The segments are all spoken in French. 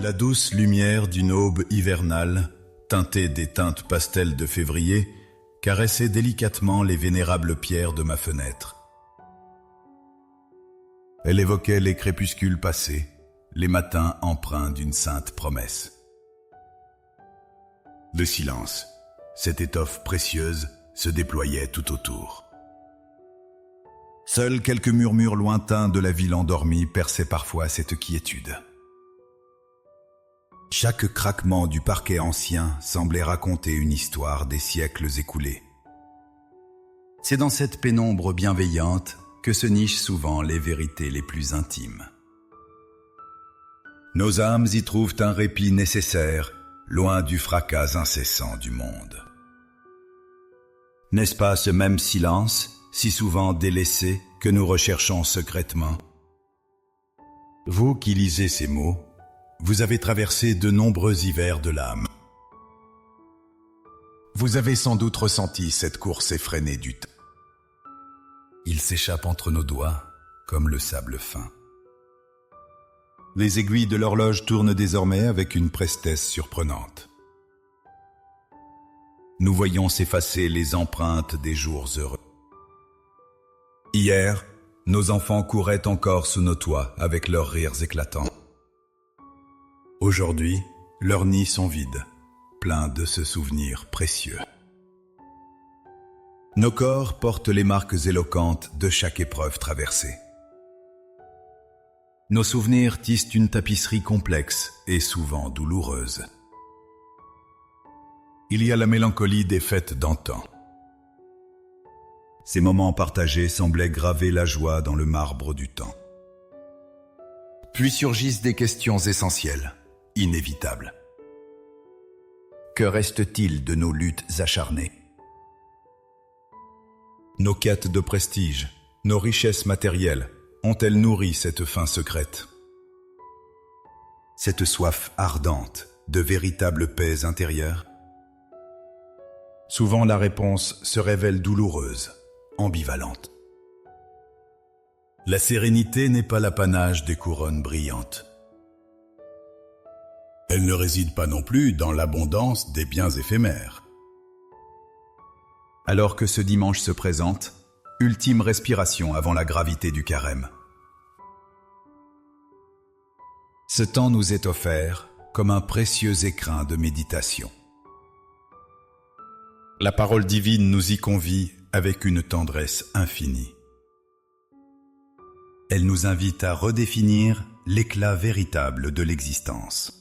La douce lumière d'une aube hivernale, teintée des teintes pastel de février, caressait délicatement les vénérables pierres de ma fenêtre. Elle évoquait les crépuscules passés, les matins empreints d'une sainte promesse. Le silence, cette étoffe précieuse, se déployait tout autour. Seuls quelques murmures lointains de la ville endormie perçaient parfois cette quiétude. Chaque craquement du parquet ancien semblait raconter une histoire des siècles écoulés. C'est dans cette pénombre bienveillante que se nichent souvent les vérités les plus intimes. Nos âmes y trouvent un répit nécessaire, loin du fracas incessant du monde. N'est-ce pas ce même silence, si souvent délaissé, que nous recherchons secrètement? Vous qui lisez ces mots, vous avez traversé de nombreux hivers de l'âme. Vous avez sans doute ressenti cette course effrénée du temps. Il s'échappe entre nos doigts comme le sable fin. Les aiguilles de l'horloge tournent désormais avec une prestesse surprenante. Nous voyons s'effacer les empreintes des jours heureux. Hier, nos enfants couraient encore sous nos toits avec leurs rires éclatants. Aujourd'hui, leurs nids sont vides, pleins de ce souvenir précieux. Nos corps portent les marques éloquentes de chaque épreuve traversée. Nos souvenirs tissent une tapisserie complexe et souvent douloureuse. Il y a la mélancolie des fêtes d'antan. Ces moments partagés semblaient graver la joie dans le marbre du temps. Puis surgissent des questions essentielles, inévitables. Que reste-t-il de nos luttes acharnées? Nos quêtes de prestige, nos richesses matérielles, ont-elles nourri cette faim secrète? Cette soif ardente de véritable paix intérieure? Souvent la réponse se révèle douloureuse, ambivalente. La sérénité n'est pas l'apanage des couronnes brillantes. Elle ne réside pas non plus dans l'abondance des biens éphémères. Alors que ce dimanche se présente, ultime respiration avant la gravité du carême. Ce temps nous est offert comme un précieux écrin de méditation. La parole divine nous y convie avec une tendresse infinie. Elle nous invite à redéfinir l'éclat véritable de l'existence.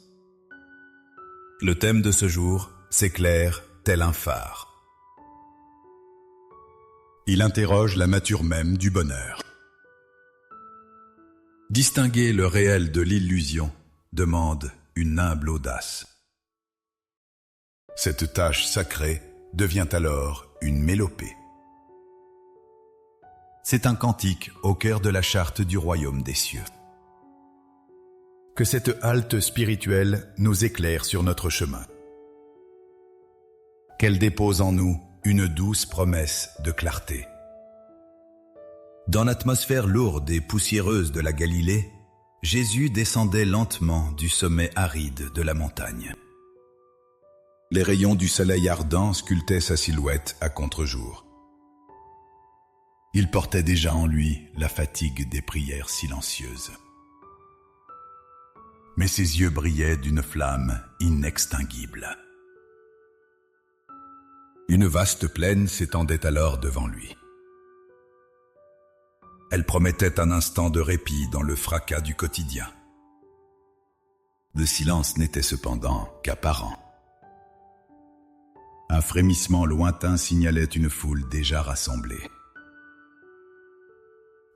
Le thème de ce jour s'éclaire tel un phare. Il interroge la nature même du bonheur. Distinguer le réel de l'illusion demande une humble audace. Cette tâche sacrée devient alors une mélopée. C'est un cantique au cœur de la charte du royaume des cieux. Que cette halte spirituelle nous éclaire sur notre chemin. Qu'elle dépose en nous une douce promesse de clarté. Dans l'atmosphère lourde et poussiéreuse de la Galilée, Jésus descendait lentement du sommet aride de la montagne. Les rayons du soleil ardent sculptaient sa silhouette à contre-jour. Il portait déjà en lui la fatigue des prières silencieuses. Mais ses yeux brillaient d'une flamme inextinguible. Une vaste plaine s'étendait alors devant lui. Elle promettait un instant de répit dans le fracas du quotidien. Le silence n'était cependant qu'apparent. Un frémissement lointain signalait une foule déjà rassemblée.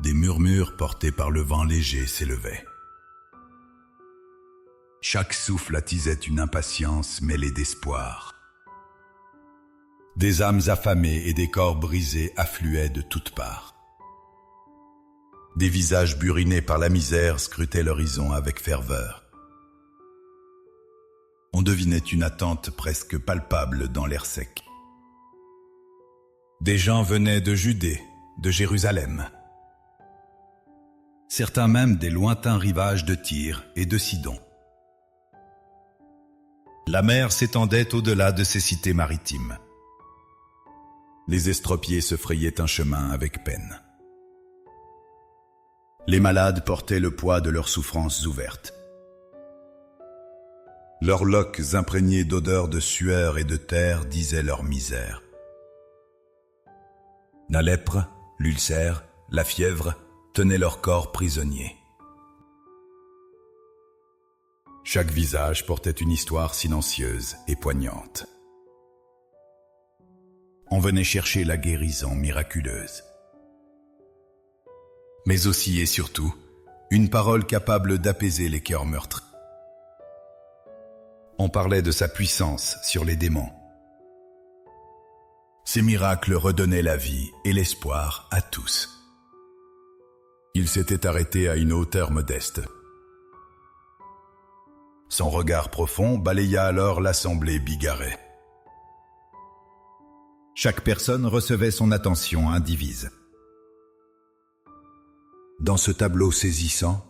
Des murmures portés par le vent léger s'élevaient. Chaque souffle attisait une impatience mêlée d'espoir. Des âmes affamées et des corps brisés affluaient de toutes parts. Des visages burinés par la misère scrutaient l'horizon avec ferveur. On devinait une attente presque palpable dans l'air sec. Des gens venaient de Judée, de Jérusalem. Certains même des lointains rivages de Tyr et de Sidon. La mer s'étendait au-delà de ces cités maritimes. Les estropiés se frayaient un chemin avec peine. Les malades portaient le poids de leurs souffrances ouvertes. Leurs loques imprégnées d'odeurs de sueur et de terre disaient leur misère. La lèpre, l'ulcère, la fièvre tenaient leur corps prisonnier. Chaque visage portait une histoire silencieuse et poignante. On venait chercher la guérison miraculeuse. Mais aussi et surtout, une parole capable d'apaiser les cœurs meurtris. On parlait de sa puissance sur les démons. Ses miracles redonnaient la vie et l'espoir à tous. Il s'était arrêté à une hauteur modeste. Son regard profond balaya alors l'assemblée bigarrée. Chaque personne recevait son attention indivise. Dans ce tableau saisissant,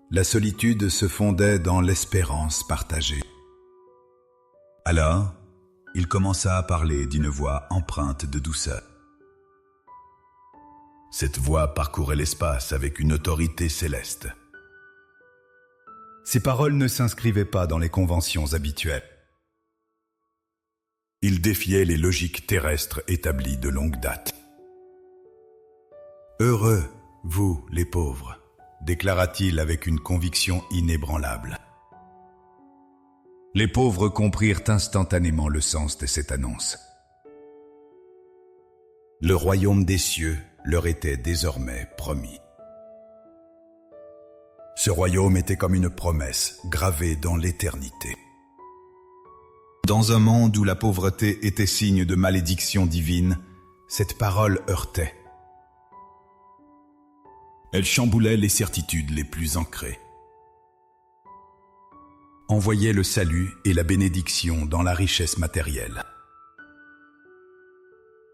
la solitude se fondait dans l'espérance partagée. Alors, il commença à parler d'une voix empreinte de douceur. Cette voix parcourait l'espace avec une autorité céleste. Ses paroles ne s'inscrivaient pas dans les conventions habituelles. Il défiait les logiques terrestres établies de longue date. « Heureux, vous, les pauvres », déclara-t-il avec une conviction inébranlable. Les pauvres comprirent instantanément le sens de cette annonce. Le royaume des cieux leur était désormais promis. Ce royaume était comme une promesse gravée dans l'éternité. Dans un monde où la pauvreté était signe de malédiction divine, cette parole heurtait. Elle chamboulait les certitudes les plus ancrées. On voyait le salut et la bénédiction dans la richesse matérielle.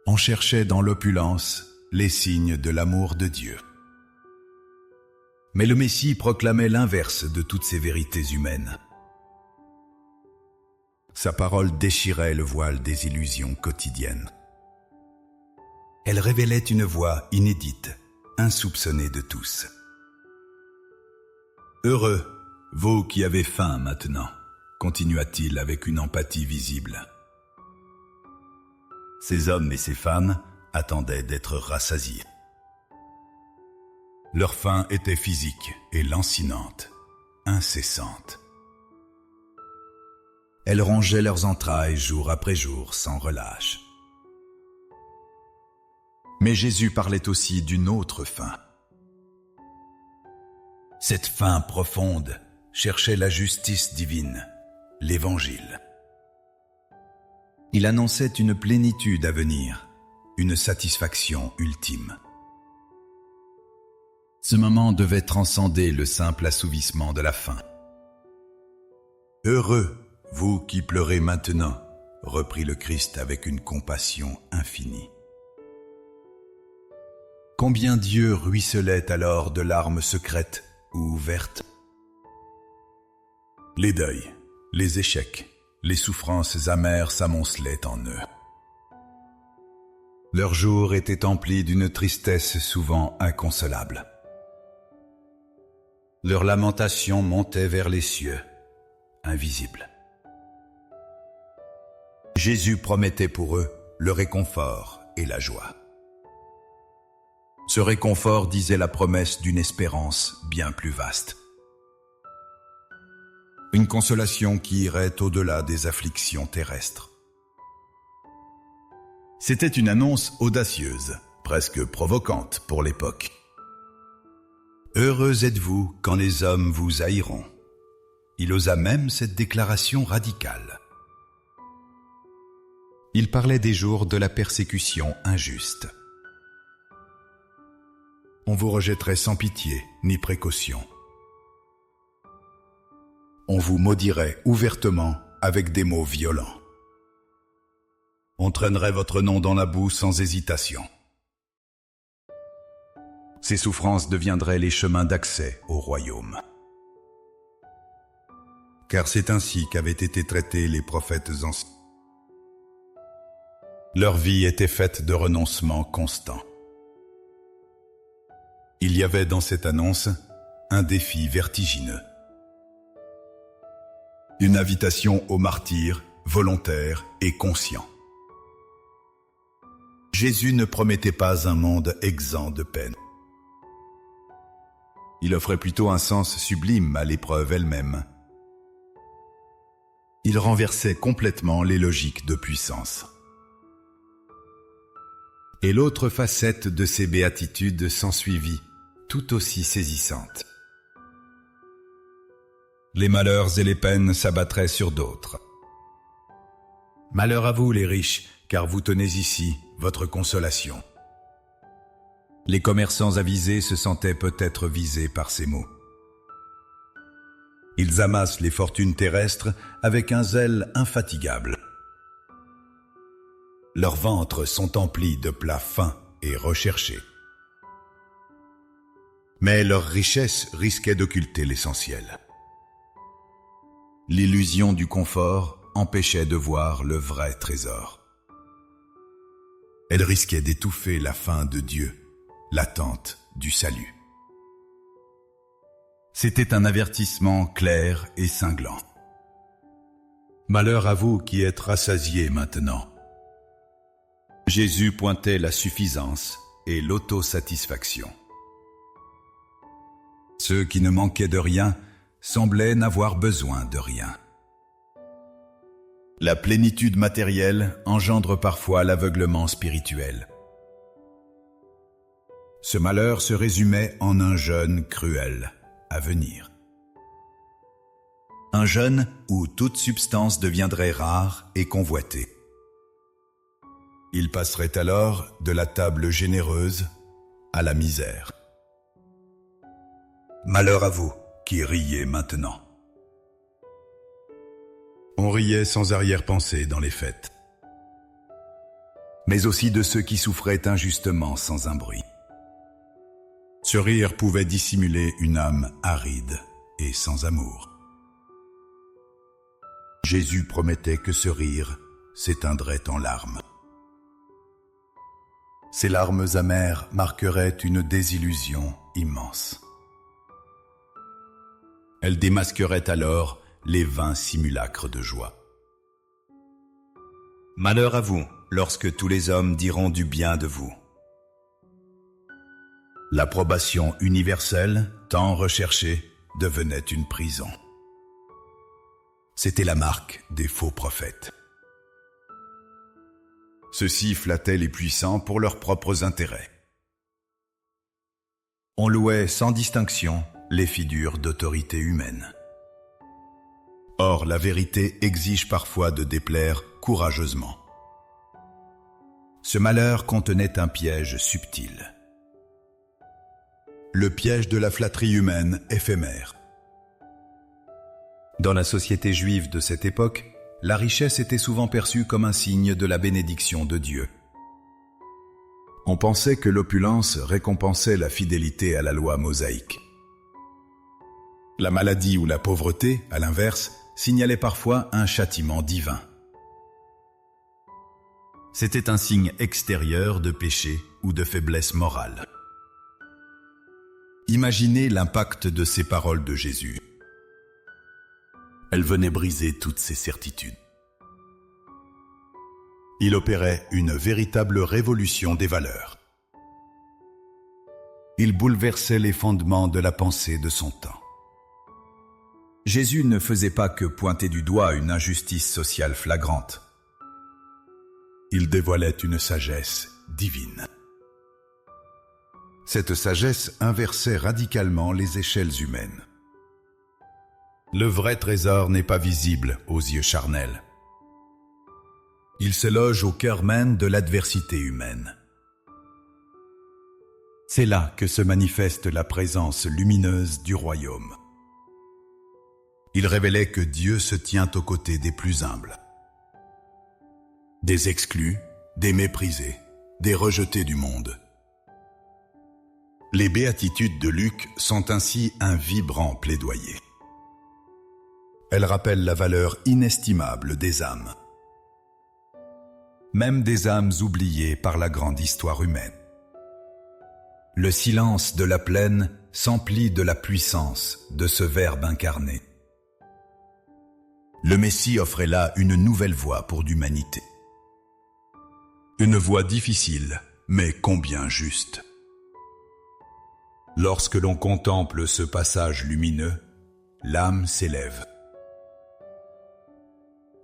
On cherchait dans l'opulence les signes de l'amour de Dieu. Mais le Messie proclamait l'inverse de toutes ces vérités humaines. Sa parole déchirait le voile des illusions quotidiennes. Elle révélait une voie inédite, insoupçonnée de tous. « Heureux, vous qui avez faim maintenant », continua-t-il avec une empathie visible. Ces hommes et ces femmes attendaient d'être rassasiés. Leur faim était physique et lancinante, incessante. Elle rongeait leurs entrailles jour après jour sans relâche. Mais Jésus parlait aussi d'une autre faim. Cette faim profonde cherchait la justice divine, l'Évangile. Il annonçait une plénitude à venir, une satisfaction ultime. Ce moment devait transcender le simple assouvissement de la faim. « Heureux, vous qui pleurez maintenant », reprit le Christ avec une compassion infinie. Combien Dieu ruisselait alors de larmes secrètes ou ouvertes. Les deuils, les échecs, les souffrances amères s'amoncelaient en eux. Leurs jours étaient emplis d'une tristesse souvent inconsolable. Leurs lamentations montaient vers les cieux, invisibles. Jésus promettait pour eux le réconfort et la joie. Ce réconfort disait la promesse d'une espérance bien plus vaste. Une consolation qui irait au-delà des afflictions terrestres. C'était une annonce audacieuse, presque provocante pour l'époque. Heureux êtes-vous quand les hommes vous haïront. Il osa même cette déclaration radicale. Il parlait des jours de la persécution injuste. On vous rejetterait sans pitié ni précaution. On vous maudirait ouvertement avec des mots violents. On traînerait votre nom dans la boue sans hésitation. Ces souffrances deviendraient les chemins d'accès au royaume. car c'est ainsi qu'avaient été traités les prophètes anciens. Leur vie était faite de renoncement constant. Il y avait dans cette annonce un défi vertigineux. Une invitation au martyre, volontaire et conscient. Jésus ne promettait pas un monde exempt de peine. Il offrait plutôt un sens sublime à l'épreuve elle-même. Il renversait complètement les logiques de puissance. Et l'autre facette de ces béatitudes s'ensuivit, tout aussi saisissante. Les malheurs et les peines s'abattraient sur d'autres. Malheur à vous les riches, car vous tenez ici votre consolation. Les commerçants avisés se sentaient peut-être visés par ces mots. Ils amassent les fortunes terrestres avec un zèle infatigable. Leurs ventres sont emplis de plats fins et recherchés. Mais leur richesse risquait d'occulter l'essentiel. L'illusion du confort empêchait de voir le vrai trésor. Elle risquait d'étouffer la faim de Dieu, l'attente du salut. C'était un avertissement clair et cinglant. Malheur à vous qui êtes rassasiés maintenant. Jésus pointait la suffisance et l'autosatisfaction. Ceux qui ne manquaient de rien semblaient n'avoir besoin de rien. La plénitude matérielle engendre parfois l'aveuglement spirituel. Ce malheur se résumait en un jeûne cruel à venir. Un jeûne où toute substance deviendrait rare et convoitée. Il passerait alors de la table généreuse à la misère. Malheur à vous qui riez maintenant. On riait sans arrière-pensée dans les fêtes, mais aussi de ceux qui souffraient injustement sans un bruit. Ce rire pouvait dissimuler une âme aride et sans amour. Jésus promettait que ce rire s'éteindrait en larmes. Ces larmes amères marqueraient une désillusion immense. Elles démasqueraient alors les vains simulacres de joie. Malheur à vous, lorsque tous les hommes diront du bien de vous. L'approbation universelle, tant recherchée, devenait une prison. C'était la marque des faux prophètes. Ceux-ci flattaient les puissants pour leurs propres intérêts. On louait sans distinction les figures d'autorité humaine. Or, la vérité exige parfois de déplaire courageusement. Ce malheur contenait un piège subtil. Le piège de la flatterie humaine éphémère. Dans la société juive de cette époque, la richesse était souvent perçue comme un signe de la bénédiction de Dieu. On pensait que l'opulence récompensait la fidélité à la loi mosaïque. La maladie ou la pauvreté, à l'inverse, signalait parfois un châtiment divin. C'était un signe extérieur de péché ou de faiblesse morale. Imaginez l'impact de ces paroles de Jésus. Elles venaient briser toutes ces certitudes. Il opérait une véritable révolution des valeurs. Il bouleversait les fondements de la pensée de son temps. Jésus ne faisait pas que pointer du doigt une injustice sociale flagrante. Il dévoilait une sagesse divine. Cette sagesse inversait radicalement les échelles humaines. Le vrai trésor n'est pas visible aux yeux charnels. Il se loge au cœur même de l'adversité humaine. C'est là que se manifeste la présence lumineuse du royaume. Il révélait que Dieu se tient aux côtés des plus humbles. Des exclus, des méprisés, des rejetés du monde. Les béatitudes de Luc sont ainsi un vibrant plaidoyer. Elle rappelle la valeur inestimable des âmes. Même des âmes oubliées par la grande histoire humaine. Le silence de la plaine s'emplit de la puissance de ce Verbe incarné. Le Messie offrait là une nouvelle voie pour l'humanité. Une voie difficile, mais combien juste. Lorsque l'on contemple ce passage lumineux, l'âme s'élève.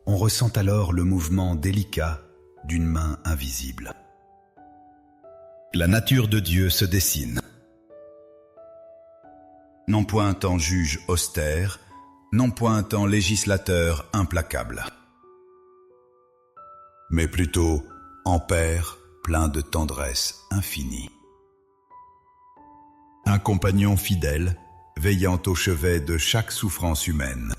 On ressent alors le mouvement délicat d'une main invisible. La nature de Dieu se dessine. Non point en juge austère, non point en législateur implacable, mais plutôt en Père plein de tendresse infinie. Un compagnon fidèle, veillant au chevet de chaque souffrance humaine.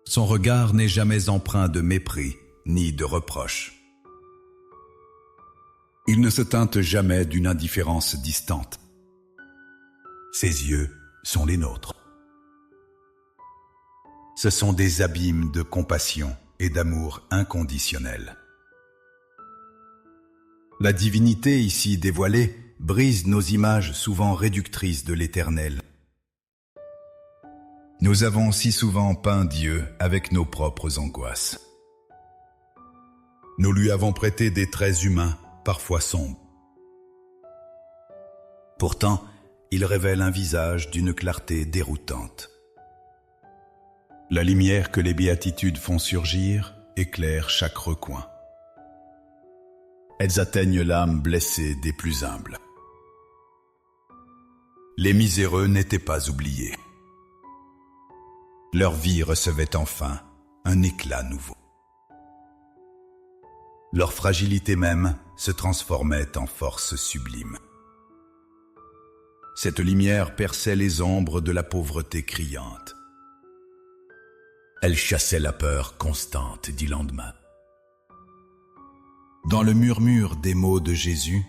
Son regard n'est jamais empreint de mépris ni de reproche. Il ne se teinte jamais d'une indifférence distante. Ses yeux sont les nôtres. Ce sont des abîmes de compassion et d'amour inconditionnel. La divinité ici dévoilée brise nos images souvent réductrices de l'éternel. Nous avons si souvent peint Dieu avec nos propres angoisses. Nous lui avons prêté des traits humains, parfois sombres. Pourtant, il révèle un visage d'une clarté déroutante. La lumière que les béatitudes font surgir éclaire chaque recoin. Elles atteignent l'âme blessée des plus humbles. Les miséreux n'étaient pas oubliés. Leur vie recevait enfin un éclat nouveau. Leur fragilité même se transformait en force sublime. Cette lumière perçait les ombres de la pauvreté criante. Elle chassait la peur constante du lendemain. Dans le murmure des mots de Jésus,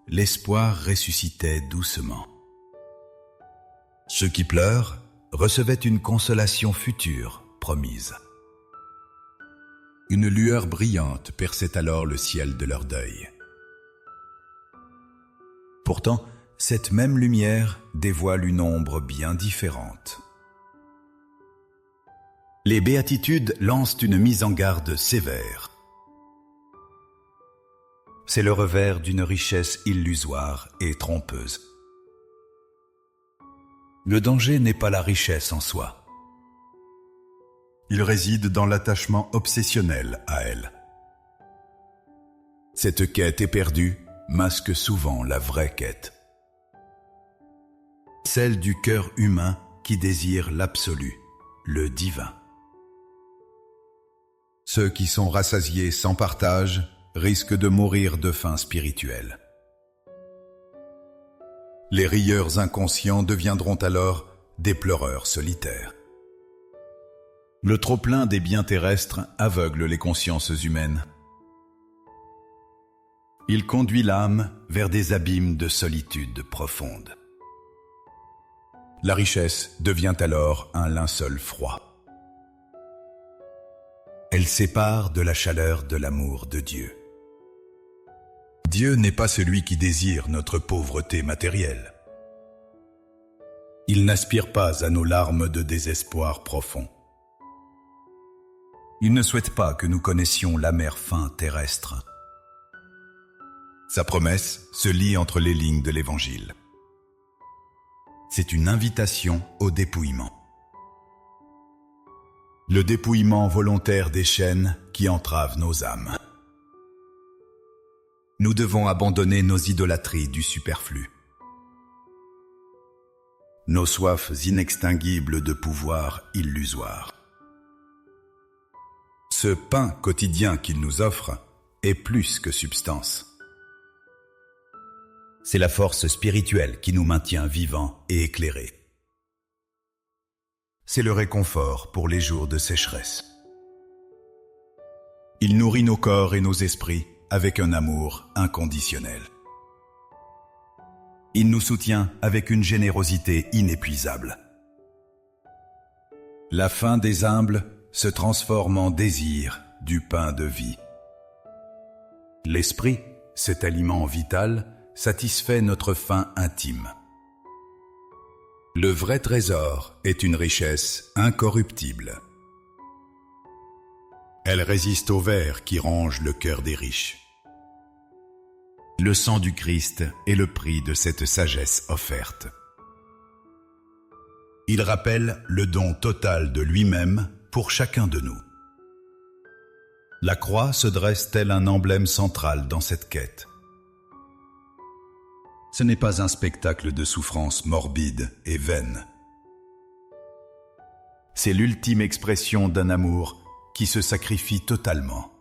l'espoir ressuscitait doucement. Ceux qui pleurent recevaient une consolation future promise. Une lueur brillante perçait alors le ciel de leur deuil. Pourtant, cette même lumière dévoile une ombre bien différente. Les béatitudes lancent une mise en garde sévère. C'est le revers d'une richesse illusoire et trompeuse. Le danger n'est pas la richesse en soi. Il réside dans l'attachement obsessionnel à elle. Cette quête éperdue masque souvent la vraie quête. Celle du cœur humain qui désire l'absolu, le divin. Ceux qui sont rassasiés sans partage risquent de mourir de faim spirituelle. Les rieurs inconscients deviendront alors des pleureurs solitaires. Le trop-plein des biens terrestres aveugle les consciences humaines. Il conduit l'âme vers des abîmes de solitude profonde. La richesse devient alors un linceul froid. Elle sépare de la chaleur de l'amour de Dieu. Dieu n'est pas celui qui désire notre pauvreté matérielle. Il n'aspire pas à nos larmes de désespoir profond. Il ne souhaite pas que nous connaissions l'amer faim terrestre. Sa promesse se lit entre les lignes de l'Évangile. C'est une invitation au dépouillement. Le dépouillement volontaire des chaînes qui entravent nos âmes. Nous devons abandonner nos idolâtries du superflu. Nos soifs inextinguibles de pouvoir illusoire. Ce pain quotidien qu'il nous offre est plus que substance. C'est la force spirituelle qui nous maintient vivants et éclairés. C'est le réconfort pour les jours de sécheresse. Il nourrit nos corps et nos esprits avec un amour inconditionnel. Il nous soutient avec une générosité inépuisable. La faim des humbles se transforme en désir du pain de vie. L'esprit, cet aliment vital, satisfait notre faim intime. Le vrai trésor est une richesse incorruptible. Elle résiste au ver qui ronge le cœur des riches. Le sang du Christ est le prix de cette sagesse offerte. Il rappelle le don total de lui-même pour chacun de nous. La croix se dresse tel un emblème central dans cette quête. Ce n'est pas un spectacle de souffrance morbide et vaine. C'est l'ultime expression d'un amour qui se sacrifie totalement.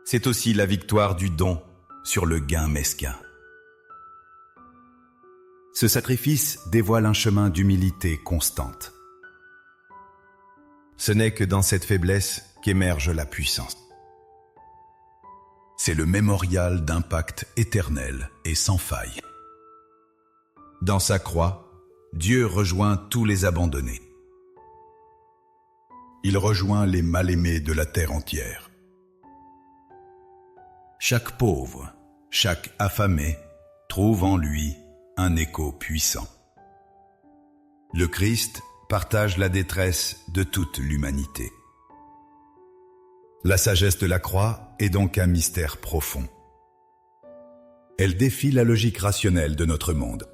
C'est aussi la victoire du don sur le gain mesquin. Ce sacrifice dévoile un chemin d'humilité constante. Ce n'est que dans cette faiblesse qu'émerge la puissance. C'est le mémorial d'un pacte éternel et sans faille. Dans sa croix, Dieu rejoint tous les abandonnés. Il rejoint les mal-aimés de la terre entière. Chaque pauvre, chaque affamé trouve en lui un écho puissant. Le Christ partage la détresse de toute l'humanité. La sagesse de la croix est donc un mystère profond. Elle défie la logique rationnelle de notre monde.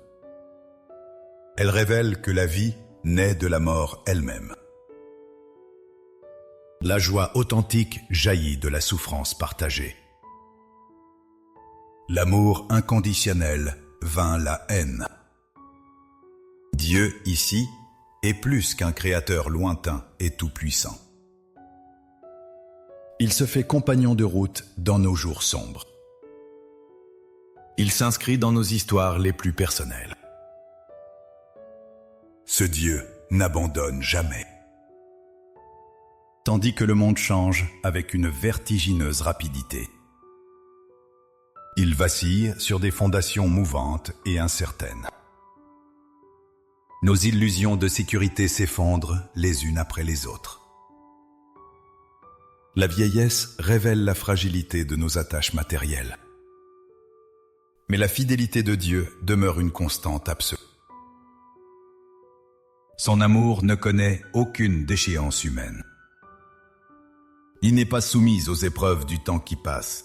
Elle révèle que la vie naît de la mort elle-même. La joie authentique jaillit de la souffrance partagée. L'amour inconditionnel vainc la haine. Dieu, ici, est plus qu'un créateur lointain et tout-puissant. Il se fait compagnon de route dans nos jours sombres. Il s'inscrit dans nos histoires les plus personnelles. Ce Dieu n'abandonne jamais. Tandis que le monde change avec une vertigineuse rapidité. Il vacille sur des fondations mouvantes et incertaines. Nos illusions de sécurité s'effondrent les unes après les autres. La vieillesse révèle la fragilité de nos attaches matérielles. Mais la fidélité de Dieu demeure une constante absolue. Son amour ne connaît aucune déchéance humaine. Il n'est pas soumis aux épreuves du temps qui passe.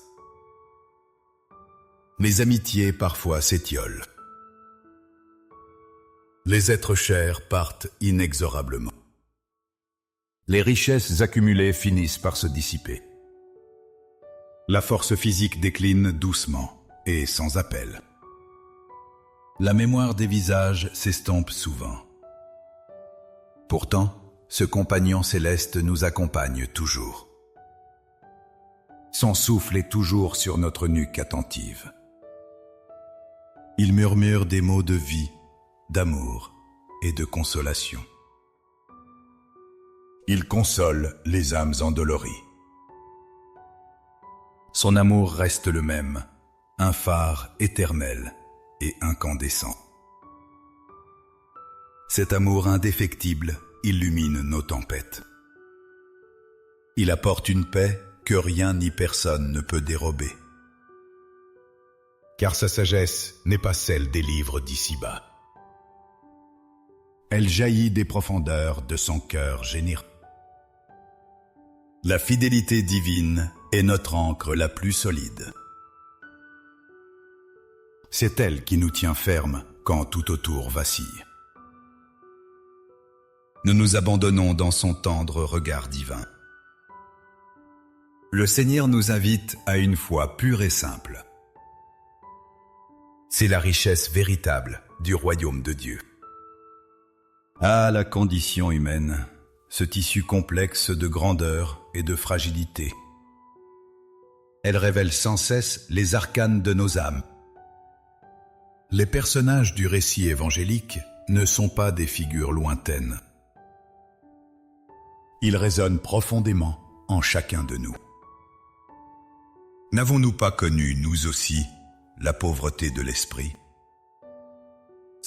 Les amitiés parfois s'étiolent. Les êtres chers partent inexorablement. Les richesses accumulées finissent par se dissiper. La force physique décline doucement et sans appel. La mémoire des visages s'estompe souvent. Pourtant, ce compagnon céleste nous accompagne toujours. Son souffle est toujours sur notre nuque attentive. Il murmure des mots de vie, d'amour et de consolation. Il console les âmes endolories. Son amour reste le même, un phare éternel et incandescent. Cet amour indéfectible illumine nos tempêtes. Il apporte une paix que rien ni personne ne peut dérober. Car sa sagesse n'est pas celle des livres d'ici-bas. Elle jaillit des profondeurs de son cœur généreux. La fidélité divine est notre ancre la plus solide. C'est elle qui nous tient fermes quand tout autour vacille. Nous nous abandonnons dans son tendre regard divin. Le Seigneur nous invite à une foi pure et simple. C'est la richesse véritable du royaume de Dieu. Ah, la condition humaine, ce tissu complexe de grandeur et de fragilité. Elle révèle sans cesse les arcanes de nos âmes. Les personnages du récit évangélique ne sont pas des figures lointaines. Ils résonnent profondément en chacun de nous. N'avons-nous pas connu, nous aussi, la pauvreté de l'esprit?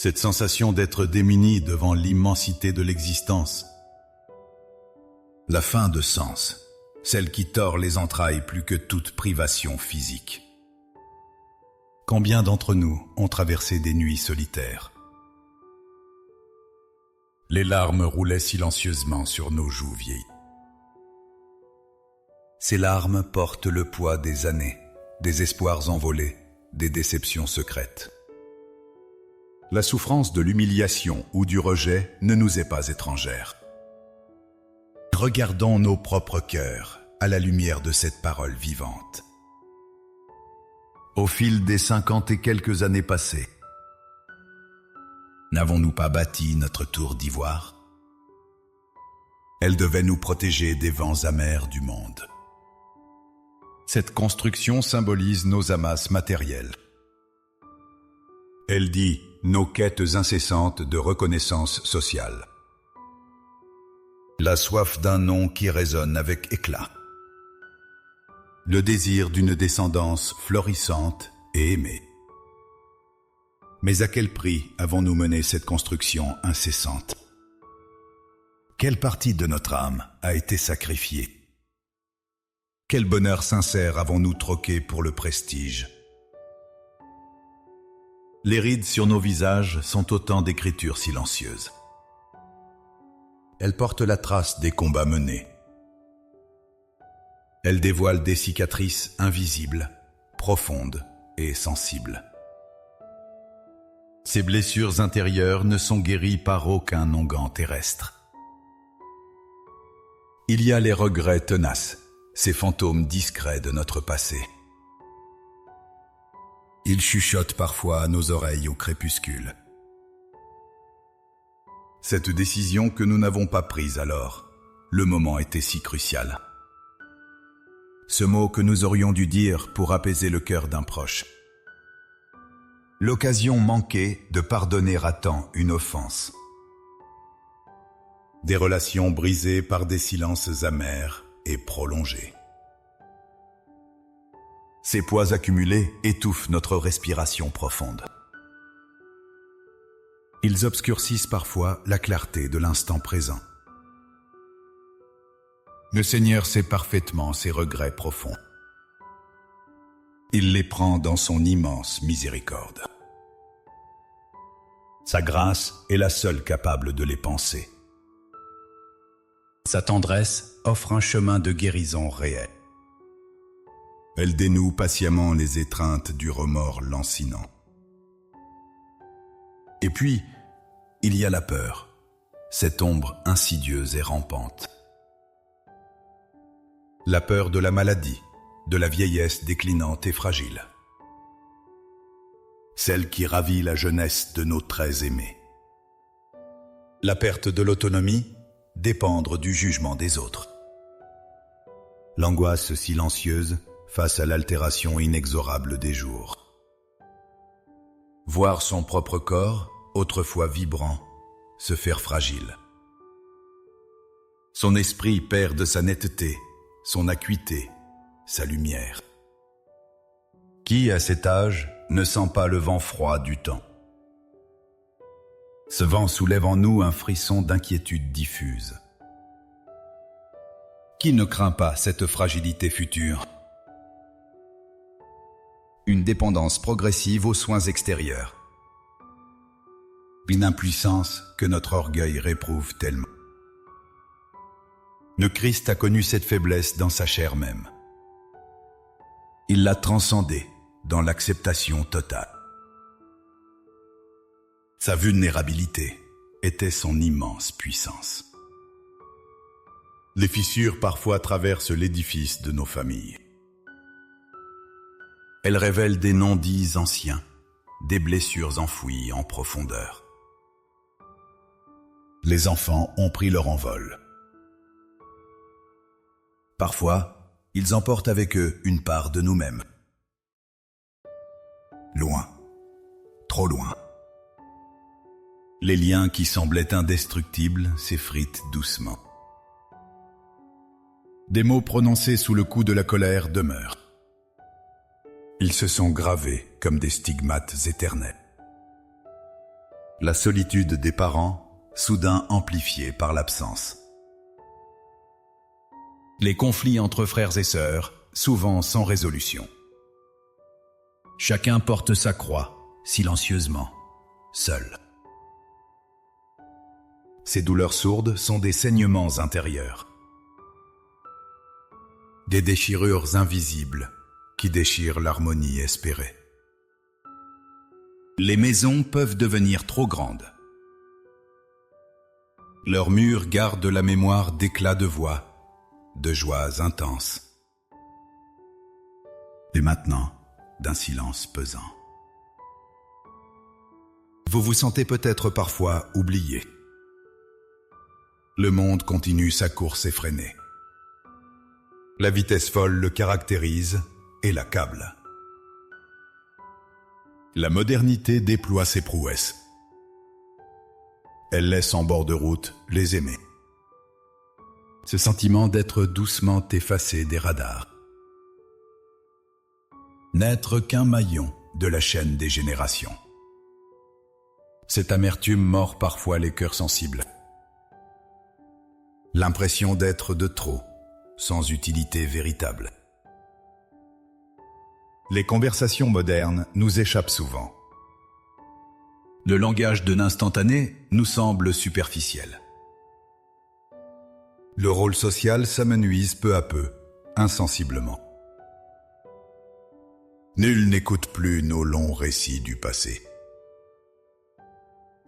Cette sensation d'être démuni devant l'immensité de l'existence. La faim de sens, celle qui tord les entrailles plus que toute privation physique. Combien d'entre nous ont traversé des nuits solitaires? Les larmes roulaient silencieusement sur nos joues vieilles. Ces larmes portent le poids des années, des espoirs envolés, des déceptions secrètes. La souffrance de l'humiliation ou du rejet ne nous est pas étrangère. Regardons nos propres cœurs à la lumière de cette parole vivante. Au fil des 50 et quelques années passées, n'avons-nous pas bâti notre tour d'ivoire? Elle devait nous protéger des vents amers du monde. Cette construction symbolise nos amasses matérielles. Elle dit nos quêtes incessantes de reconnaissance sociale. La soif d'un nom qui résonne avec éclat. Le désir d'une descendance florissante et aimée. Mais à quel prix avons-nous mené cette construction incessante? Quelle partie de notre âme a été sacrifiée? Quel bonheur sincère avons-nous troqué pour le prestige? Les rides sur nos visages sont autant d'écritures silencieuses. Elles portent la trace des combats menés. Elles dévoilent des cicatrices invisibles, profondes et sensibles. Ces blessures intérieures ne sont guéries par aucun onguent terrestre. Il y a les regrets tenaces, ces fantômes discrets de notre passé. Ils chuchotent parfois à nos oreilles au crépuscule. Cette décision que nous n'avons pas prise alors, le moment était si crucial. Ce mot que nous aurions dû dire pour apaiser le cœur d'un proche. L'occasion manquée de pardonner à temps une offense. Des relations brisées par des silences amers et prolongés. Ces poids accumulés étouffent notre respiration profonde. Ils obscurcissent parfois la clarté de l'instant présent. Le Seigneur sait parfaitement ces regrets profonds. Il les prend dans son immense miséricorde. Sa grâce est la seule capable de les panser. Sa tendresse offre un chemin de guérison réel. Elle dénoue patiemment les étreintes du remords lancinant. Et puis, il y a la peur, cette ombre insidieuse et rampante. La peur de la maladie, de la vieillesse déclinante et fragile. Celle qui ravit la jeunesse de nos très aimés. La perte de l'autonomie, dépendre du jugement des autres. L'angoisse silencieuse face à l'altération inexorable des jours. Voir son propre corps, autrefois vibrant, se faire fragile. Son esprit perd de sa netteté, son acuité, sa lumière. Qui, à cet âge, ne sent pas le vent froid du temps? Ce vent soulève en nous un frisson d'inquiétude diffuse. Qui ne craint pas cette fragilité future? Une dépendance progressive aux soins extérieurs. Une impuissance que notre orgueil réprouve tellement. Le Christ a connu cette faiblesse dans sa chair même. Il l'a transcendée dans l'acceptation totale. Sa vulnérabilité était son immense puissance. Les fissures parfois traversent l'édifice de nos familles. Elles révèlent des non-dits anciens, des blessures enfouies en profondeur. Les enfants ont pris leur envol. Parfois, ils emportent avec eux une part de nous-mêmes. Loin, trop loin. Les liens qui semblaient indestructibles s'effritent doucement. Des mots prononcés sous le coup de la colère demeurent. Ils se sont gravés comme des stigmates éternels. La solitude des parents, soudain amplifiée par l'absence. Les conflits entre frères et sœurs, souvent sans résolution. Chacun porte sa croix, silencieusement, seul. Ces douleurs sourdes sont des saignements intérieurs. Des déchirures invisibles qui déchirent l'harmonie espérée. Les maisons peuvent devenir trop grandes. Leurs murs gardent la mémoire d'éclats de voix, de joies intenses. Et maintenant, d'un silence pesant. Vous vous sentez peut-être parfois oublié. Le monde continue sa course effrénée. La vitesse folle le caractérise et l'accable. La modernité déploie ses prouesses. Elle laisse en bord de route les aimés. Ce sentiment d'être doucement effacé des radars. N'être qu'un maillon de la chaîne des générations. Cette amertume mord parfois les cœurs sensibles. L'impression d'être de trop, sans utilité véritable. Les conversations modernes nous échappent souvent. Le langage de l'instantané nous semble superficiel. Le rôle social s'amenuise peu à peu, insensiblement. Nul n'écoute plus nos longs récits du passé.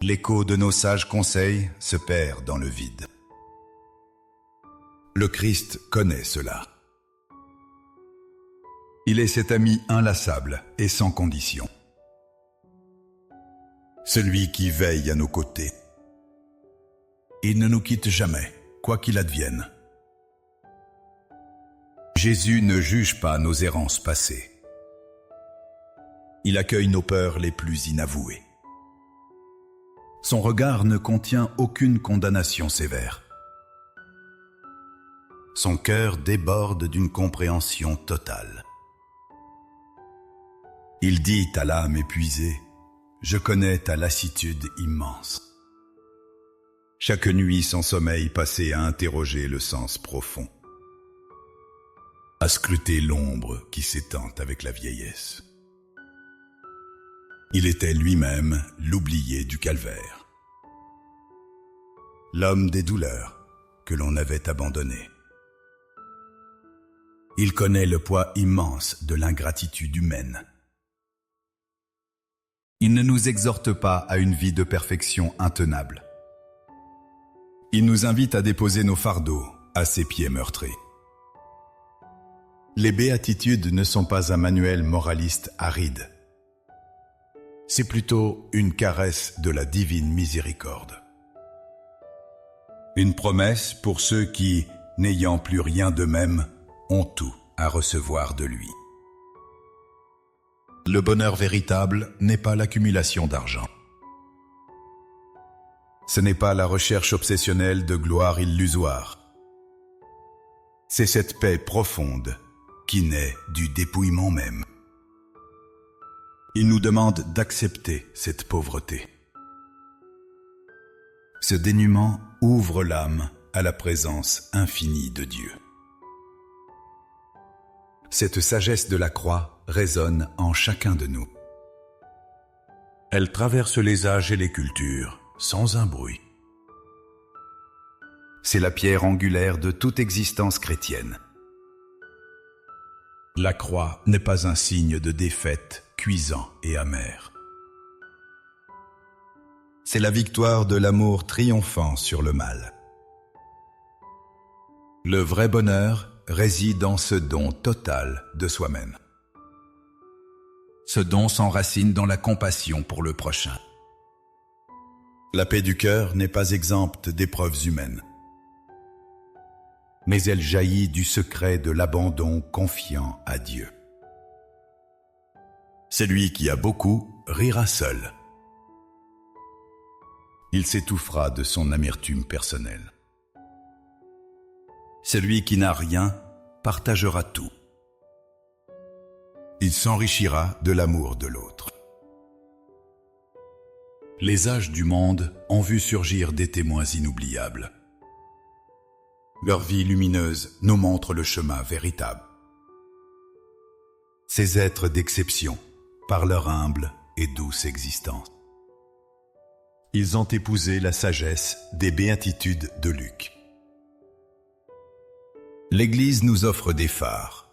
L'écho de nos sages conseils se perd dans le vide. Le Christ connaît cela. Il est cet ami inlassable et sans condition. Celui qui veille à nos côtés. Il ne nous quitte jamais, quoi qu'il advienne. Jésus ne juge pas nos errances passées. Il accueille nos peurs les plus inavouées. Son regard ne contient aucune condamnation sévère. Son cœur déborde d'une compréhension totale. Il dit à l'âme épuisée, « Je connais ta lassitude immense. » Chaque nuit sans sommeil passé à interroger le sens profond, à scruter l'ombre qui s'étend avec la vieillesse. Il était lui-même l'oublié du calvaire, l'homme des douleurs que l'on avait abandonné. Il connaît le poids immense de l'ingratitude humaine. Il ne nous exhorte pas à une vie de perfection intenable. Il nous invite à déposer nos fardeaux à ses pieds meurtris. Les béatitudes ne sont pas un manuel moraliste aride. C'est plutôt une caresse de la divine miséricorde. Une promesse pour ceux qui, n'ayant plus rien d'eux-mêmes, ont tout à recevoir de lui. Le bonheur véritable n'est pas l'accumulation d'argent. Ce n'est pas la recherche obsessionnelle de gloire illusoire. C'est cette paix profonde qui naît du dépouillement même. Il nous demande d'accepter cette pauvreté. Ce dénuement ouvre l'âme à la présence infinie de Dieu. Cette sagesse de la croix résonne en chacun de nous. Elle traverse les âges et les cultures sans un bruit. C'est la pierre angulaire de toute existence chrétienne. La croix n'est pas un signe de défaite cuisant et amer. C'est la victoire de l'amour triomphant sur le mal. Le vrai bonheur réside dans ce don total de soi-même. Ce don s'enracine dans la compassion pour le prochain. La paix du cœur n'est pas exempte d'épreuves humaines, mais elle jaillit du secret de l'abandon confiant à Dieu. Celui qui a beaucoup rira seul. Il s'étouffera de son amertume personnelle. Celui qui n'a rien partagera tout. Il s'enrichira de l'amour de l'autre. Les âges du monde ont vu surgir des témoins inoubliables. Leur vie lumineuse nous montre le chemin véritable. Ces êtres d'exception, par leur humble et douce existence. Ils ont épousé la sagesse des béatitudes de Luc. L'Église nous offre des phares.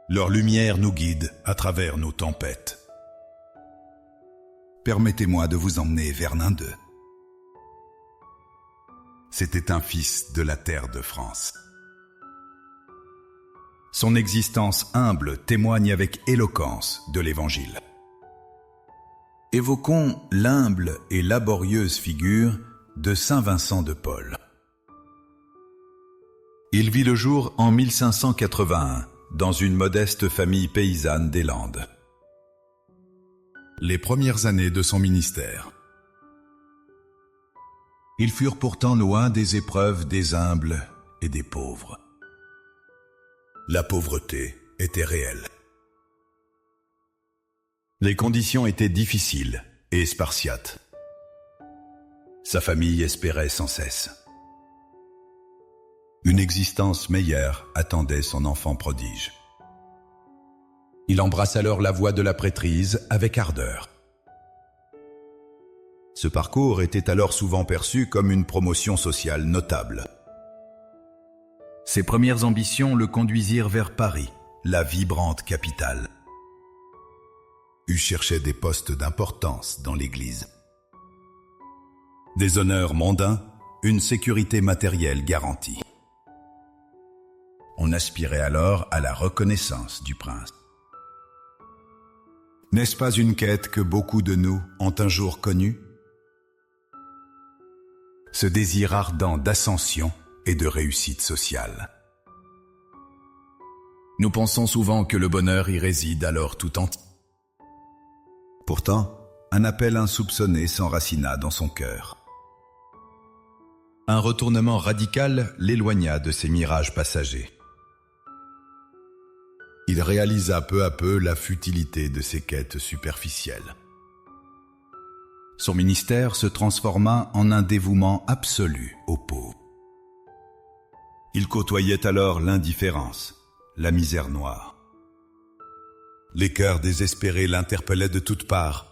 Leur lumière nous guide à travers nos tempêtes. Permettez-moi de vous emmener vers l'un d'eux. C'était un fils de la terre de France. Son existence humble témoigne avec éloquence de l'Évangile. Évoquons l'humble et laborieuse figure de Saint Vincent de Paul. Il vit le jour en 1581 dans une modeste famille paysanne des Landes. Les premières années de son ministère. Ils furent pourtant loin des épreuves des humbles et des pauvres. La pauvreté était réelle. Les conditions étaient difficiles et spartiates. Sa famille espérait sans cesse. Une existence meilleure attendait son enfant prodige. Il embrasse alors la voie de la prêtrise avec ardeur. Ce parcours était alors souvent perçu comme une promotion sociale notable. Ses premières ambitions le conduisirent vers Paris, la vibrante capitale. Il cherchait des postes d'importance dans l'Église. Des honneurs mondains, une sécurité matérielle garantie. On aspirait alors à la reconnaissance du prince. N'est-ce pas une quête que beaucoup de nous ont un jour connue? Ce désir ardent d'ascension et de réussite sociale. Nous pensons souvent que le bonheur y réside alors tout entier. Pourtant, un appel insoupçonné s'enracina dans son cœur. Un retournement radical l'éloigna de ces mirages passagers. Il réalisa peu à peu la futilité de ses quêtes superficielles. Son ministère se transforma en un dévouement absolu aux pauvres. Il côtoyait alors l'indifférence, la misère noire. Les cœurs désespérés l'interpellaient de toutes parts.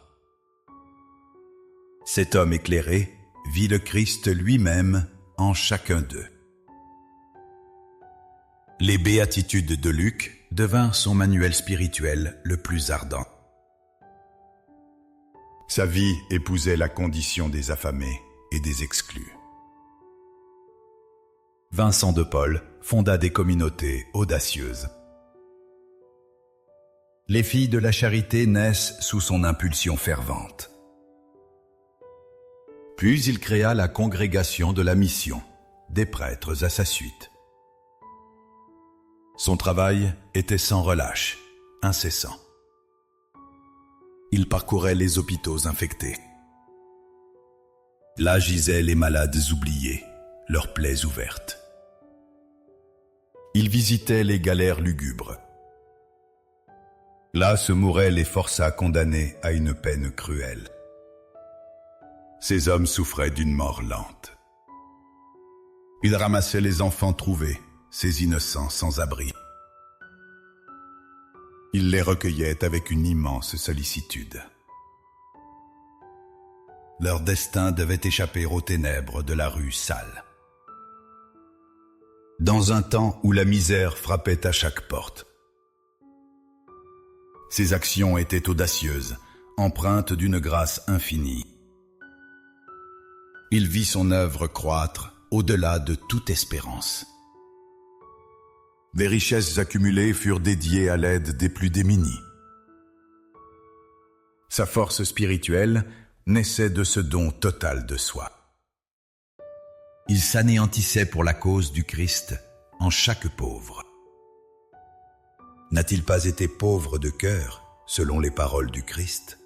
Cet homme éclairé vit le Christ lui-même en chacun d'eux. Les béatitudes de Luc devinrent son manuel spirituel le plus ardent. Sa vie épousait la condition des affamés et des exclus. Vincent de Paul fonda des communautés audacieuses. Les filles de la charité naissent sous son impulsion fervente. Puis il créa la congrégation de la mission, des prêtres à sa suite. Son travail était sans relâche, incessant. Il parcourait les hôpitaux infectés. Là gisaient les malades oubliés, leurs plaies ouvertes. Il visitait les galères lugubres. Là se mouraient les forçats condamnés à une peine cruelle. Ces hommes souffraient d'une mort lente. Il ramassait les enfants trouvés, ces innocents sans abri. Il les recueillait avec une immense sollicitude. Leur destin devait échapper aux ténèbres de la rue sale. Dans un temps où la misère frappait à chaque porte. Ses actions étaient audacieuses, empreintes d'une grâce infinie. Il vit son œuvre croître au-delà de toute espérance. Les richesses accumulées furent dédiées à l'aide des plus démunis. Sa force spirituelle naissait de ce don total de soi. Il s'anéantissait pour la cause du Christ en chaque pauvre. N'a-t-il pas été pauvre de cœur, selon les paroles du Christ?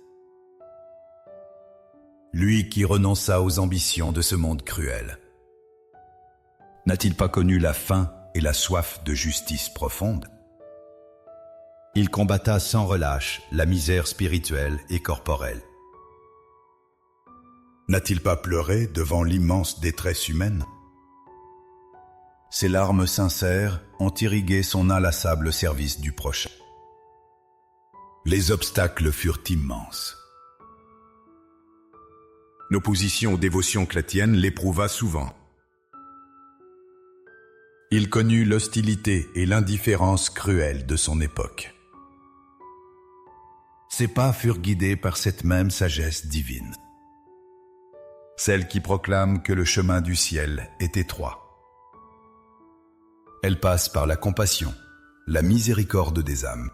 Lui qui renonça aux ambitions de ce monde cruel. N'a-t-il pas connu la faim et la soif de justice profonde? Il combatta sans relâche la misère spirituelle et corporelle. N'a-t-il pas pleuré devant l'immense détresse humaine? Ses larmes sincères ont irrigué son inlassable service du prochain. Les obstacles furent immenses. L'opposition aux dévotions chrétiennes l'éprouva souvent. Il connut l'hostilité et l'indifférence cruelle de son époque. Ses pas furent guidés par cette même sagesse divine, celle qui proclame que le chemin du ciel est étroit. Elle passe par la compassion, la miséricorde des âmes.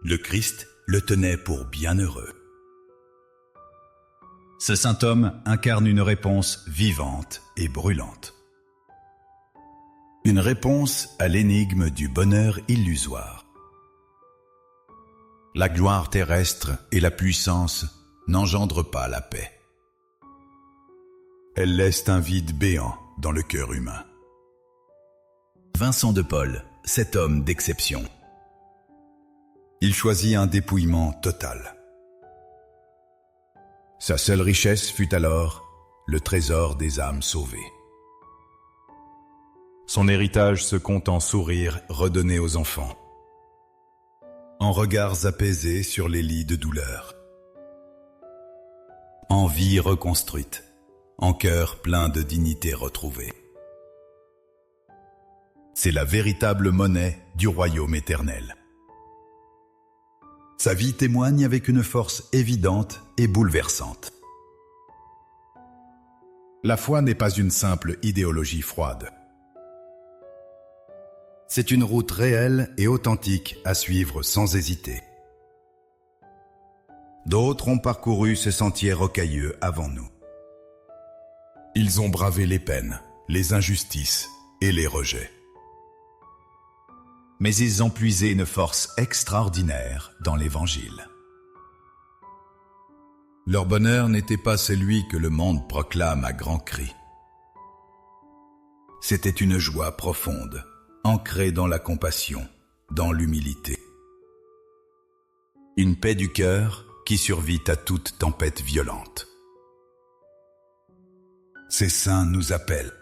Le Christ le tenait pour bienheureux. Ce saint homme incarne une réponse vivante et brûlante. Une réponse à l'énigme du bonheur illusoire. La gloire terrestre et la puissance n'engendrent pas la paix. Elles laissent un vide béant dans le cœur humain. Vincent de Paul, cet homme d'exception. Il choisit un dépouillement total. Sa seule richesse fut alors le trésor des âmes sauvées. Son héritage se compte en sourires redonnés aux enfants, en regards apaisés sur les lits de douleur, en vie reconstruite, en cœur plein de dignité retrouvée. C'est la véritable monnaie du royaume éternel. Sa vie témoigne avec une force évidente et bouleversante. La foi n'est pas une simple idéologie froide. C'est une route réelle et authentique à suivre sans hésiter. D'autres ont parcouru ce sentier rocailleux avant nous. Ils ont bravé les peines, les injustices et les rejets. Mais ils ont puisé une force extraordinaire dans l'Évangile. Leur bonheur n'était pas celui que le monde proclame à grands cris. C'était une joie profonde, ancrée dans la compassion, dans l'humilité. Une paix du cœur qui survit à toute tempête violente. Ces saints nous appellent.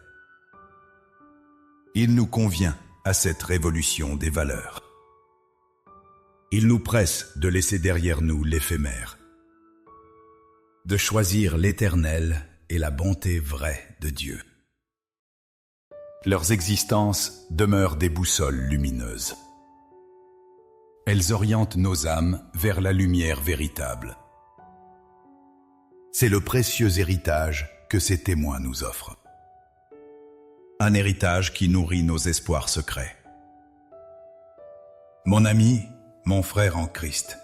Il nous convient à cette révolution des valeurs. Il nous presse de laisser derrière nous l'éphémère, de choisir l'éternel et la bonté vraie de Dieu. Leurs existences demeurent des boussoles lumineuses. Elles orientent nos âmes vers la lumière véritable. C'est le précieux héritage que ces témoins nous offrent. Un héritage qui nourrit nos espoirs secrets. Mon ami, mon frère en Christ,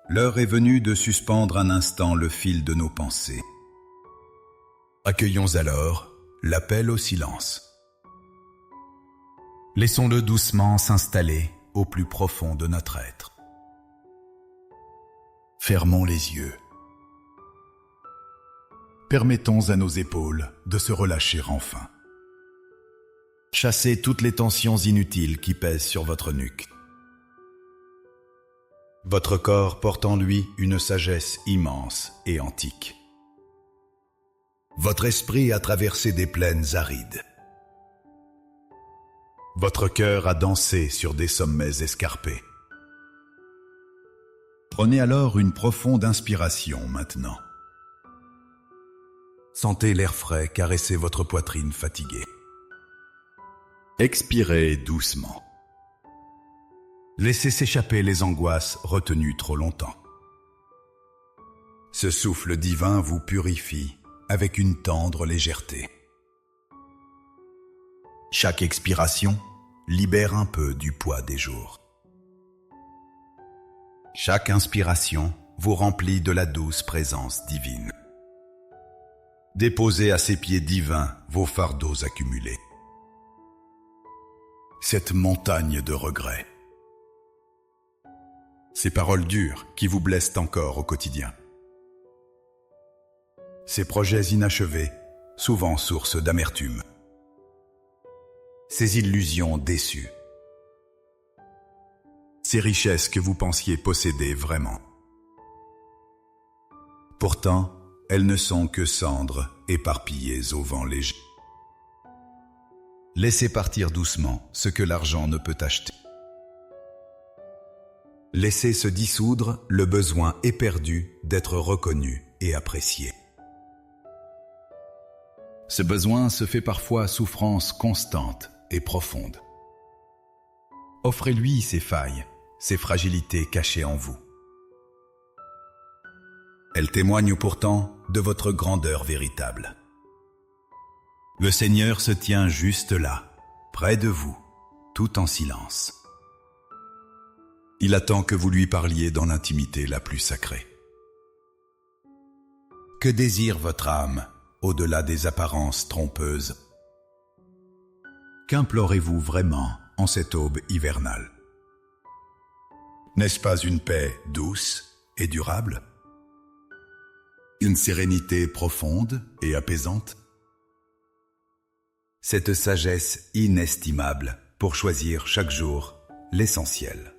l'heure est venue de suspendre un instant le fil de nos pensées. Accueillons alors l'appel au silence. Laissons-le doucement s'installer au plus profond de notre être. Fermons les yeux. Permettons à nos épaules de se relâcher enfin. Chassez toutes les tensions inutiles qui pèsent sur votre nuque. Votre corps porte en lui une sagesse immense et antique. Votre esprit a traversé des plaines arides. Votre cœur a dansé sur des sommets escarpés. Prenez alors une profonde inspiration maintenant. Sentez l'air frais caresser votre poitrine fatiguée. Expirez doucement. Laissez s'échapper les angoisses retenues trop longtemps. Ce souffle divin vous purifie avec une tendre légèreté. Chaque expiration libère un peu du poids des jours. Chaque inspiration vous remplit de la douce présence divine. Déposez à ses pieds divins vos fardeaux accumulés. Cette montagne de regrets. Ces paroles dures qui vous blessent encore au quotidien. Ces projets inachevés, souvent source d'amertume. Ces illusions déçues. Ces richesses que vous pensiez posséder vraiment. Pourtant, elles ne sont que cendres éparpillées au vent léger. Laissez partir doucement ce que l'argent ne peut acheter. Laissez se dissoudre le besoin éperdu d'être reconnu et apprécié. Ce besoin se fait parfois souffrance constante et profonde. Offrez-lui ces failles, ces fragilités cachées en vous. Elles témoignent pourtant de votre grandeur véritable. Le Seigneur se tient juste là, près de vous, tout en silence. Il attend que vous lui parliez dans l'intimité la plus sacrée. Que désire votre âme, au-delà des apparences trompeuses? Qu'implorez-vous vraiment en cette aube hivernale? N'est-ce pas une paix douce et durable? Une sérénité profonde et apaisante? Cette sagesse inestimable pour choisir chaque jour l'essentiel.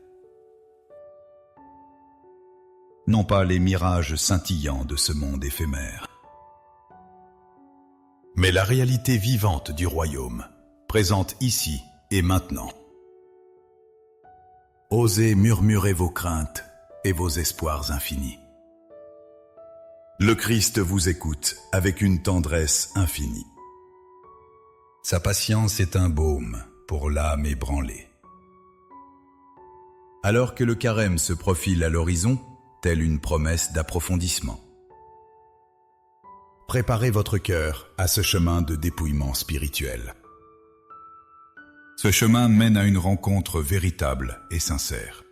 Non pas les mirages scintillants de ce monde éphémère, mais la réalité vivante du royaume, présente ici et maintenant. Osez murmurer vos craintes et vos espoirs infinis. Le Christ vous écoute avec une tendresse infinie. Sa patience est un baume pour l'âme ébranlée. Alors que le carême se profile à l'horizon, telle une promesse d'approfondissement, préparez votre cœur à ce chemin de dépouillement spirituel. Ce chemin mène à une rencontre véritable et sincère.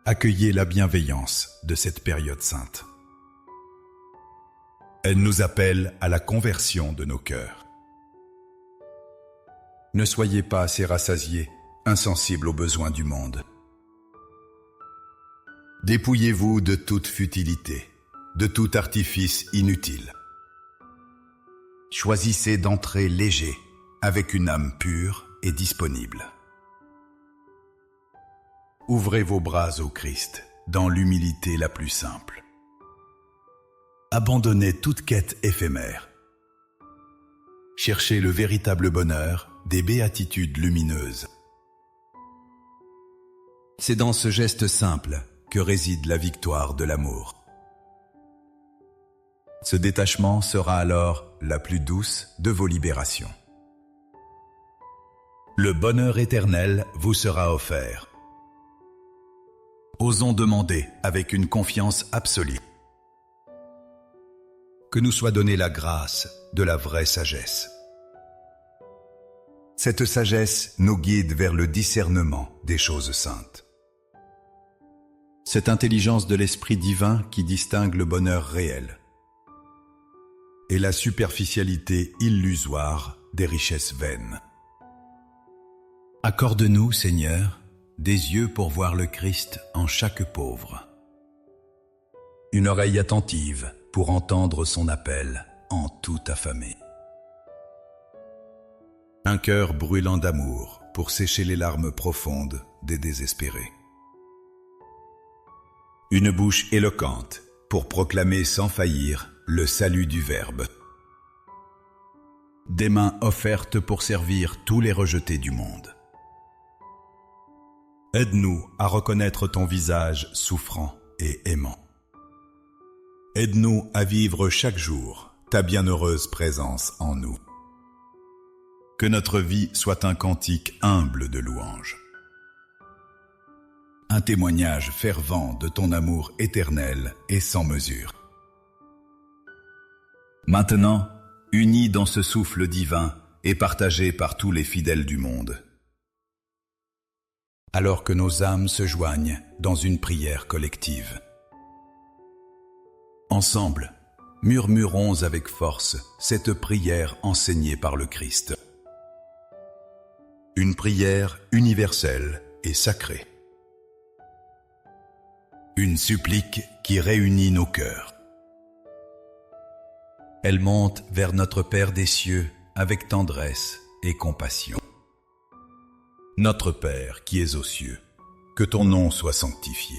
Accueillez la bienveillance de cette période sainte. Elle nous appelle à la conversion de nos cœurs. Ne soyez pas assez rassasiés, insensibles aux besoins du monde. Dépouillez-vous de toute futilité, de tout artifice inutile. Choisissez d'entrer léger, avec une âme pure et disponible. Ouvrez vos bras au Christ, dans l'humilité la plus simple. Abandonnez toute quête éphémère. Cherchez le véritable bonheur des béatitudes lumineuses. C'est dans ce geste simple que réside la victoire de l'amour. Ce détachement sera alors la plus douce de vos libérations. Le bonheur éternel vous sera offert. Osons demander avec une confiance absolue que nous soit donnée la grâce de la vraie sagesse. Cette sagesse nous guide vers le discernement des choses saintes. Cette intelligence de l'Esprit divin qui distingue le bonheur réel et la superficialité illusoire des richesses vaines. Accorde-nous, Seigneur, des yeux pour voir le Christ en chaque pauvre, une oreille attentive pour entendre son appel en tout affamé, un cœur brûlant d'amour pour sécher les larmes profondes des désespérés, une bouche éloquente pour proclamer sans faillir le salut du Verbe, des mains offertes pour servir tous les rejetés du monde. Aide-nous à reconnaître ton visage souffrant et aimant. Aide-nous à vivre chaque jour ta bienheureuse présence en nous. Que notre vie soit un cantique humble de louange, un témoignage fervent de ton amour éternel et sans mesure. Maintenant, unis dans ce souffle divin et partagés par tous les fidèles du monde, alors que nos âmes se joignent dans une prière collective. Ensemble, murmurons avec force cette prière enseignée par le Christ. Une prière universelle et sacrée. Une supplique qui réunit nos cœurs. Elle monte vers notre Père des cieux avec tendresse et compassion. Notre Père qui es aux cieux, que ton nom soit sanctifié.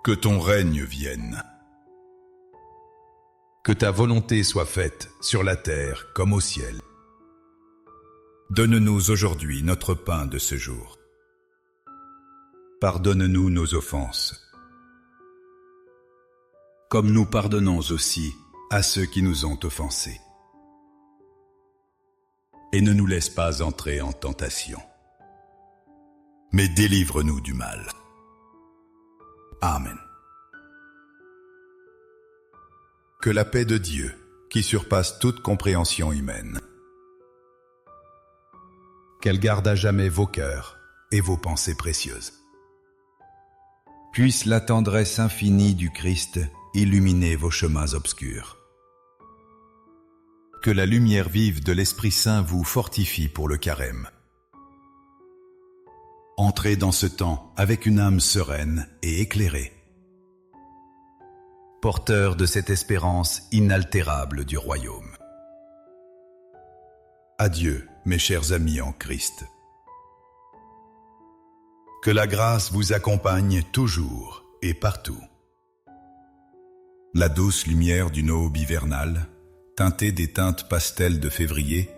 Que ton règne vienne. Que ta volonté soit faite sur la terre comme au ciel. Donne-nous aujourd'hui notre pain de ce jour. Pardonne-nous nos offenses, comme nous pardonnons aussi à ceux qui nous ont offensés. Et ne nous laisse pas entrer en tentation, mais délivre-nous du mal. Amen. Que la paix de Dieu, qui surpasse toute compréhension humaine, qu'elle garde à jamais vos cœurs et vos pensées précieuses. Puisse la tendresse infinie du Christ illuminer vos chemins obscurs. Que la lumière vive de l'Esprit Saint vous fortifie pour le carême. Entrez dans ce temps avec une âme sereine et éclairée, porteur de cette espérance inaltérable du royaume. Adieu, mes chers amis en Christ. Que la grâce vous accompagne toujours et partout. La douce lumière d'une aube hivernale, teintée des teintes pastel de février,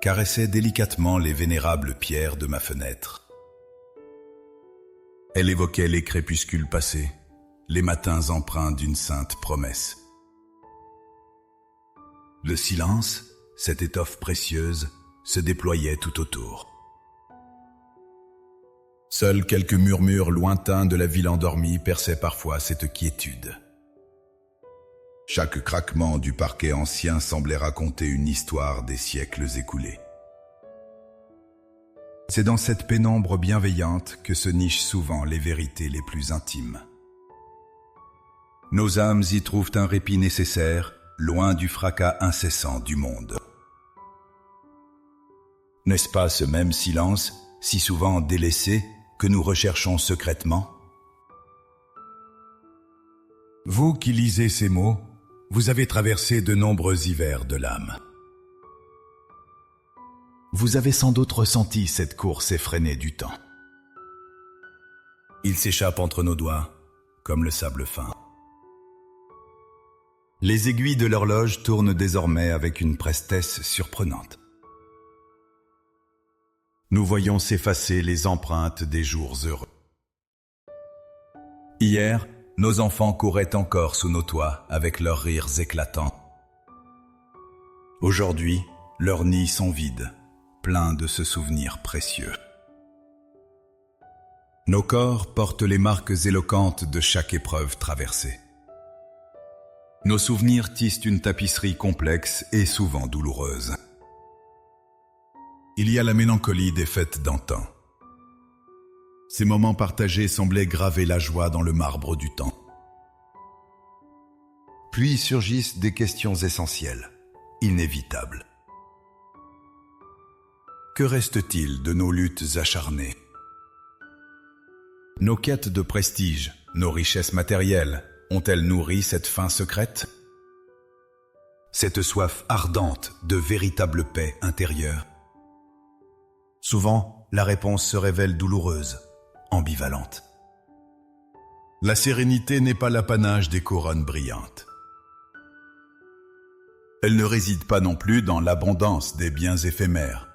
caressait délicatement les vénérables pierres de ma fenêtre. Elle évoquait les crépuscules passés, les matins empreints d'une sainte promesse. Le silence, cette étoffe précieuse, se déployait tout autour. Seuls quelques murmures lointains de la ville endormie perçaient parfois cette quiétude. Chaque craquement du parquet ancien semblait raconter une histoire des siècles écoulés. C'est dans cette pénombre bienveillante que se nichent souvent les vérités les plus intimes. Nos âmes y trouvent un répit nécessaire, loin du fracas incessant du monde. N'est-ce pas ce même silence, si souvent délaissé, que nous recherchons secrètement? Vous qui lisez ces mots, vous avez traversé de nombreux hivers de l'âme. Vous avez sans doute ressenti cette course effrénée du temps. Il s'échappe entre nos doigts, comme le sable fin. Les aiguilles de l'horloge tournent désormais avec une prestesse surprenante. Nous voyons s'effacer les empreintes des jours heureux. Hier, nos enfants couraient encore sous nos toits avec leurs rires éclatants. Aujourd'hui, leurs nids sont vides, pleins de ce souvenir précieux. Nos corps portent les marques éloquentes de chaque épreuve traversée. Nos souvenirs tissent une tapisserie complexe et souvent douloureuse. Il y a la mélancolie des fêtes d'antan. Ces moments partagés semblaient graver la joie dans le marbre du temps. Puis surgissent des questions essentielles, inévitables. Que reste-t-il de nos luttes acharnées? Nos quêtes de prestige, nos richesses matérielles, ont-elles nourri cette faim secrète? Cette soif ardente de véritable paix intérieure? Souvent, la réponse se révèle douloureuse, ambivalente. La sérénité n'est pas l'apanage des couronnes brillantes. Elle ne réside pas non plus dans l'abondance des biens éphémères.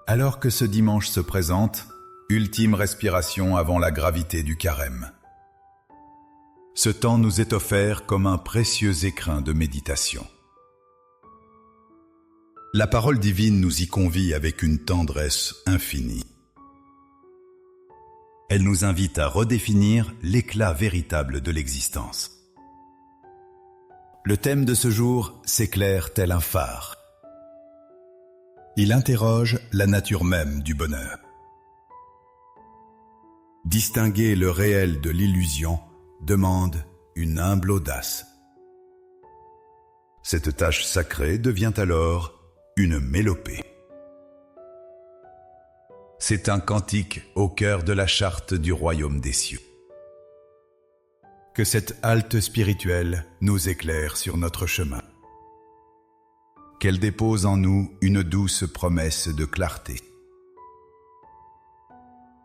Alors que ce dimanche se présente, ultime respiration avant la gravité du carême. Ce temps nous est offert comme un précieux écrin de méditation. La parole divine nous y convie avec une tendresse infinie. Elle nous invite à redéfinir l'éclat véritable de l'existence. Le thème de ce jour s'éclaire tel un phare. Il interroge la nature même du bonheur. Distinguer le réel de l'illusion demande une humble audace. Cette tâche sacrée devient alors une mélopée. C'est un cantique au cœur de la charte du royaume des cieux. Que cette halte spirituelle nous éclaire sur notre chemin. Qu'elle dépose en nous une douce promesse de clarté.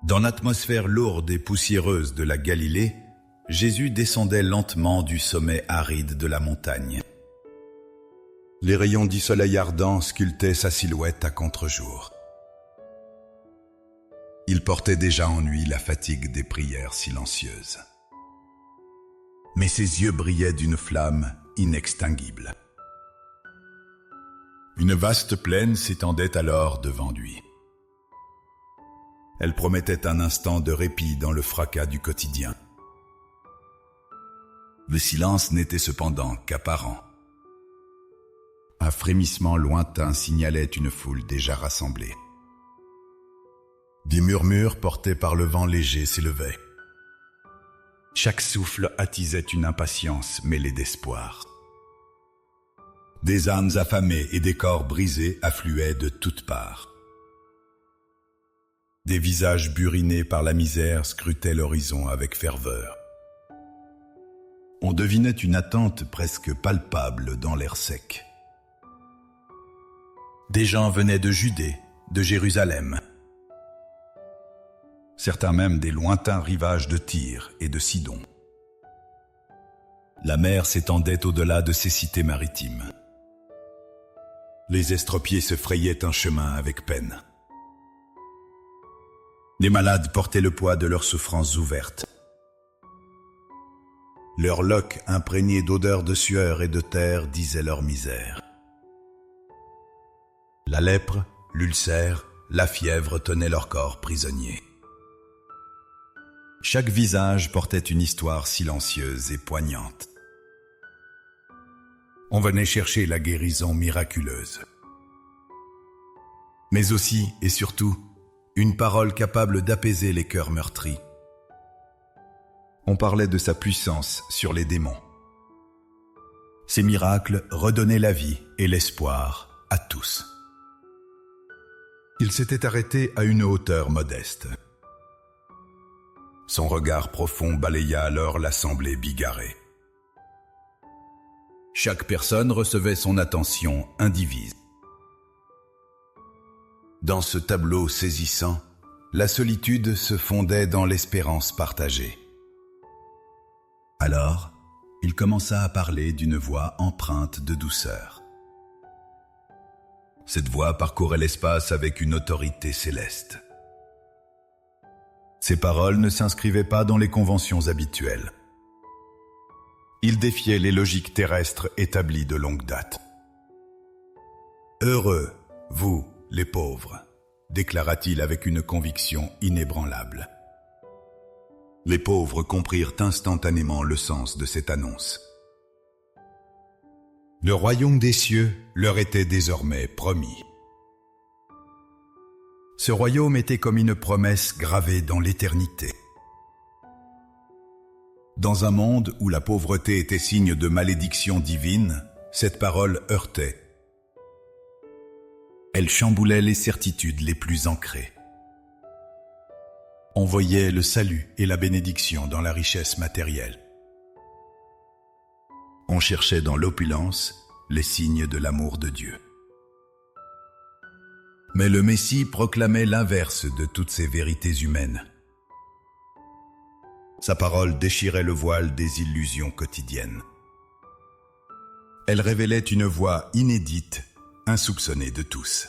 Dans l'atmosphère lourde et poussiéreuse de la Galilée, Jésus descendait lentement du sommet aride de la montagne. Les rayons du soleil ardent sculptaient sa silhouette à contre-jour. Il portait déjà en lui la fatigue des prières silencieuses. Mais ses yeux brillaient d'une flamme inextinguible. Une vaste plaine s'étendait alors devant lui. Elle promettait un instant de répit dans le fracas du quotidien. Le silence n'était cependant qu'apparent. Un frémissement lointain signalait une foule déjà rassemblée. Des murmures portés par le vent léger s'élevaient. Chaque souffle attisait une impatience mêlée d'espoir. Des âmes affamées et des corps brisés affluaient de toutes parts. Des visages burinés par la misère scrutaient l'horizon avec ferveur. On devinait une attente presque palpable dans l'air sec. Des gens venaient de Judée, de Jérusalem. Certains même des lointains rivages de Tyr et de Sidon. La mer s'étendait au-delà de ces cités maritimes. Les estropiés se frayaient un chemin avec peine. Les malades portaient le poids de leurs souffrances ouvertes. Leurs loques imprégnés d'odeurs de sueur et de terre disaient leur misère. La lèpre, l'ulcère, la fièvre tenaient leur corps prisonniers. Chaque visage portait une histoire silencieuse et poignante. On venait chercher la guérison miraculeuse. Mais aussi et surtout, une parole capable d'apaiser les cœurs meurtris. On parlait de sa puissance sur les démons. Ses miracles redonnaient la vie et l'espoir à tous. Il s'était arrêté à une hauteur modeste. Son regard profond balaya alors l'assemblée bigarrée. Chaque personne recevait son attention indivise. Dans ce tableau saisissant, la solitude se fondait dans l'espérance partagée. Alors, il commença à parler d'une voix empreinte de douceur. Cette voix parcourait l'espace avec une autorité céleste. Ses paroles ne s'inscrivaient pas dans les conventions habituelles. Il défiait les logiques terrestres établies de longue date. « Heureux, vous, les pauvres », déclara-t-il avec une conviction inébranlable. Les pauvres comprirent instantanément le sens de cette annonce. Le royaume des cieux leur était désormais promis. Ce royaume était comme une promesse gravée dans l'éternité. Dans un monde où la pauvreté était signe de malédiction divine, cette parole heurtait. Elle chamboulait les certitudes les plus ancrées. On voyait le salut et la bénédiction dans la richesse matérielle. On cherchait dans l'opulence les signes de l'amour de Dieu. Mais le Messie proclamait l'inverse de toutes ces vérités humaines. Sa parole déchirait le voile des illusions quotidiennes. Elle révélait une voie inédite, insoupçonnée de tous.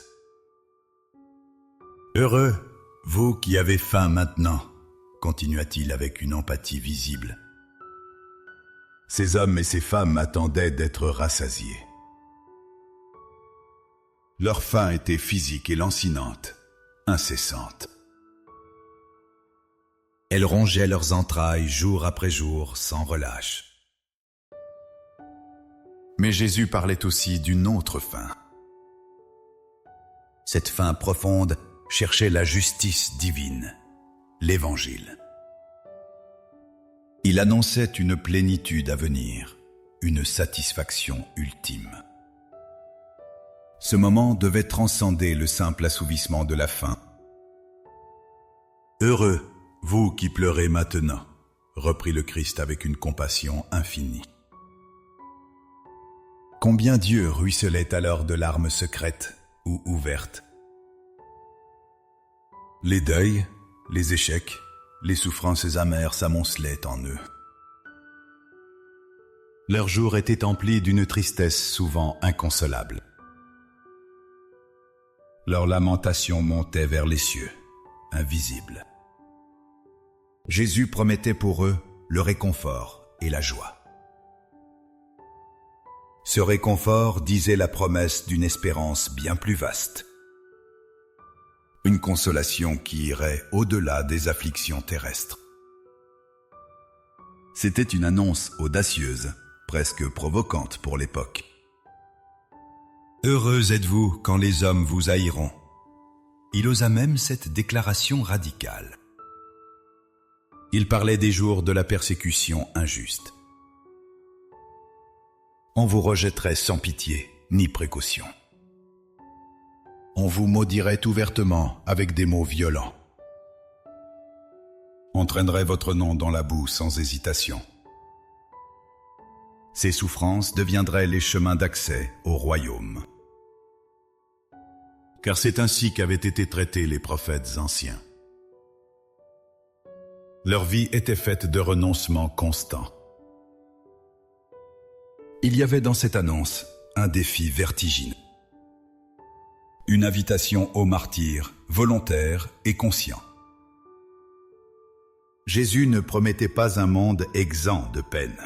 « Heureux, vous qui avez faim maintenant », continua-t-il avec une empathie visible. Ces hommes et ces femmes attendaient d'être rassasiés. Leur faim était physique et lancinante, incessante. Elle rongeait leurs entrailles jour après jour sans relâche. Mais Jésus parlait aussi d'une autre faim. Cette faim profonde cherchait la justice divine, l'Évangile. Il annonçait une plénitude à venir, une satisfaction ultime. Ce moment devait transcender le simple assouvissement de la faim. « Heureux, vous qui pleurez maintenant », reprit le Christ avec une compassion infinie. Combien Dieu ruisselait alors de larmes secrètes ou ouvertes. Les deuils, les échecs, les souffrances amères s'amoncelaient en eux. Leurs jours étaient emplis d'une tristesse souvent inconsolable. Leurs lamentations montaient vers les cieux, invisibles. Jésus promettait pour eux le réconfort et la joie. Ce réconfort disait la promesse d'une espérance bien plus vaste. Une consolation qui irait au-delà des afflictions terrestres. C'était une annonce audacieuse, presque provocante pour l'époque. Heureux êtes-vous quand les hommes vous haïront. Il osa même cette déclaration radicale. Il parlait des jours de la persécution injuste. On vous rejetterait sans pitié ni précaution. On vous maudirait ouvertement avec des mots violents. On traînerait votre nom dans la boue sans hésitation. Ces souffrances deviendraient les chemins d'accès au royaume. Car c'est ainsi qu'avaient été traités les prophètes anciens. Leur vie était faite de renoncements constants. Il y avait dans cette annonce un défi vertigineux. Une invitation au martyre, volontaire et conscient. Jésus ne promettait pas un monde exempt de peine.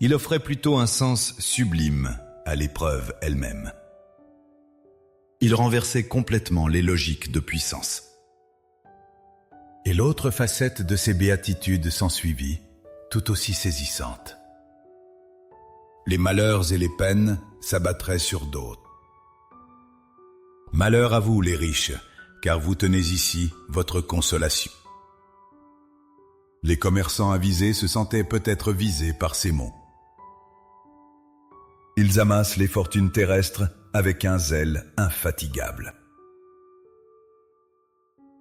Il offrait plutôt un sens sublime à l'épreuve elle-même. Il renversait complètement les logiques de puissance. Et l'autre facette de ces béatitudes s'ensuivit, tout aussi saisissante. Les malheurs et les peines s'abattraient sur d'autres. Malheur à vous les riches, car vous tenez ici votre consolation. Les commerçants avisés se sentaient peut-être visés par ces mots. Ils amassent les fortunes terrestres avec un zèle infatigable.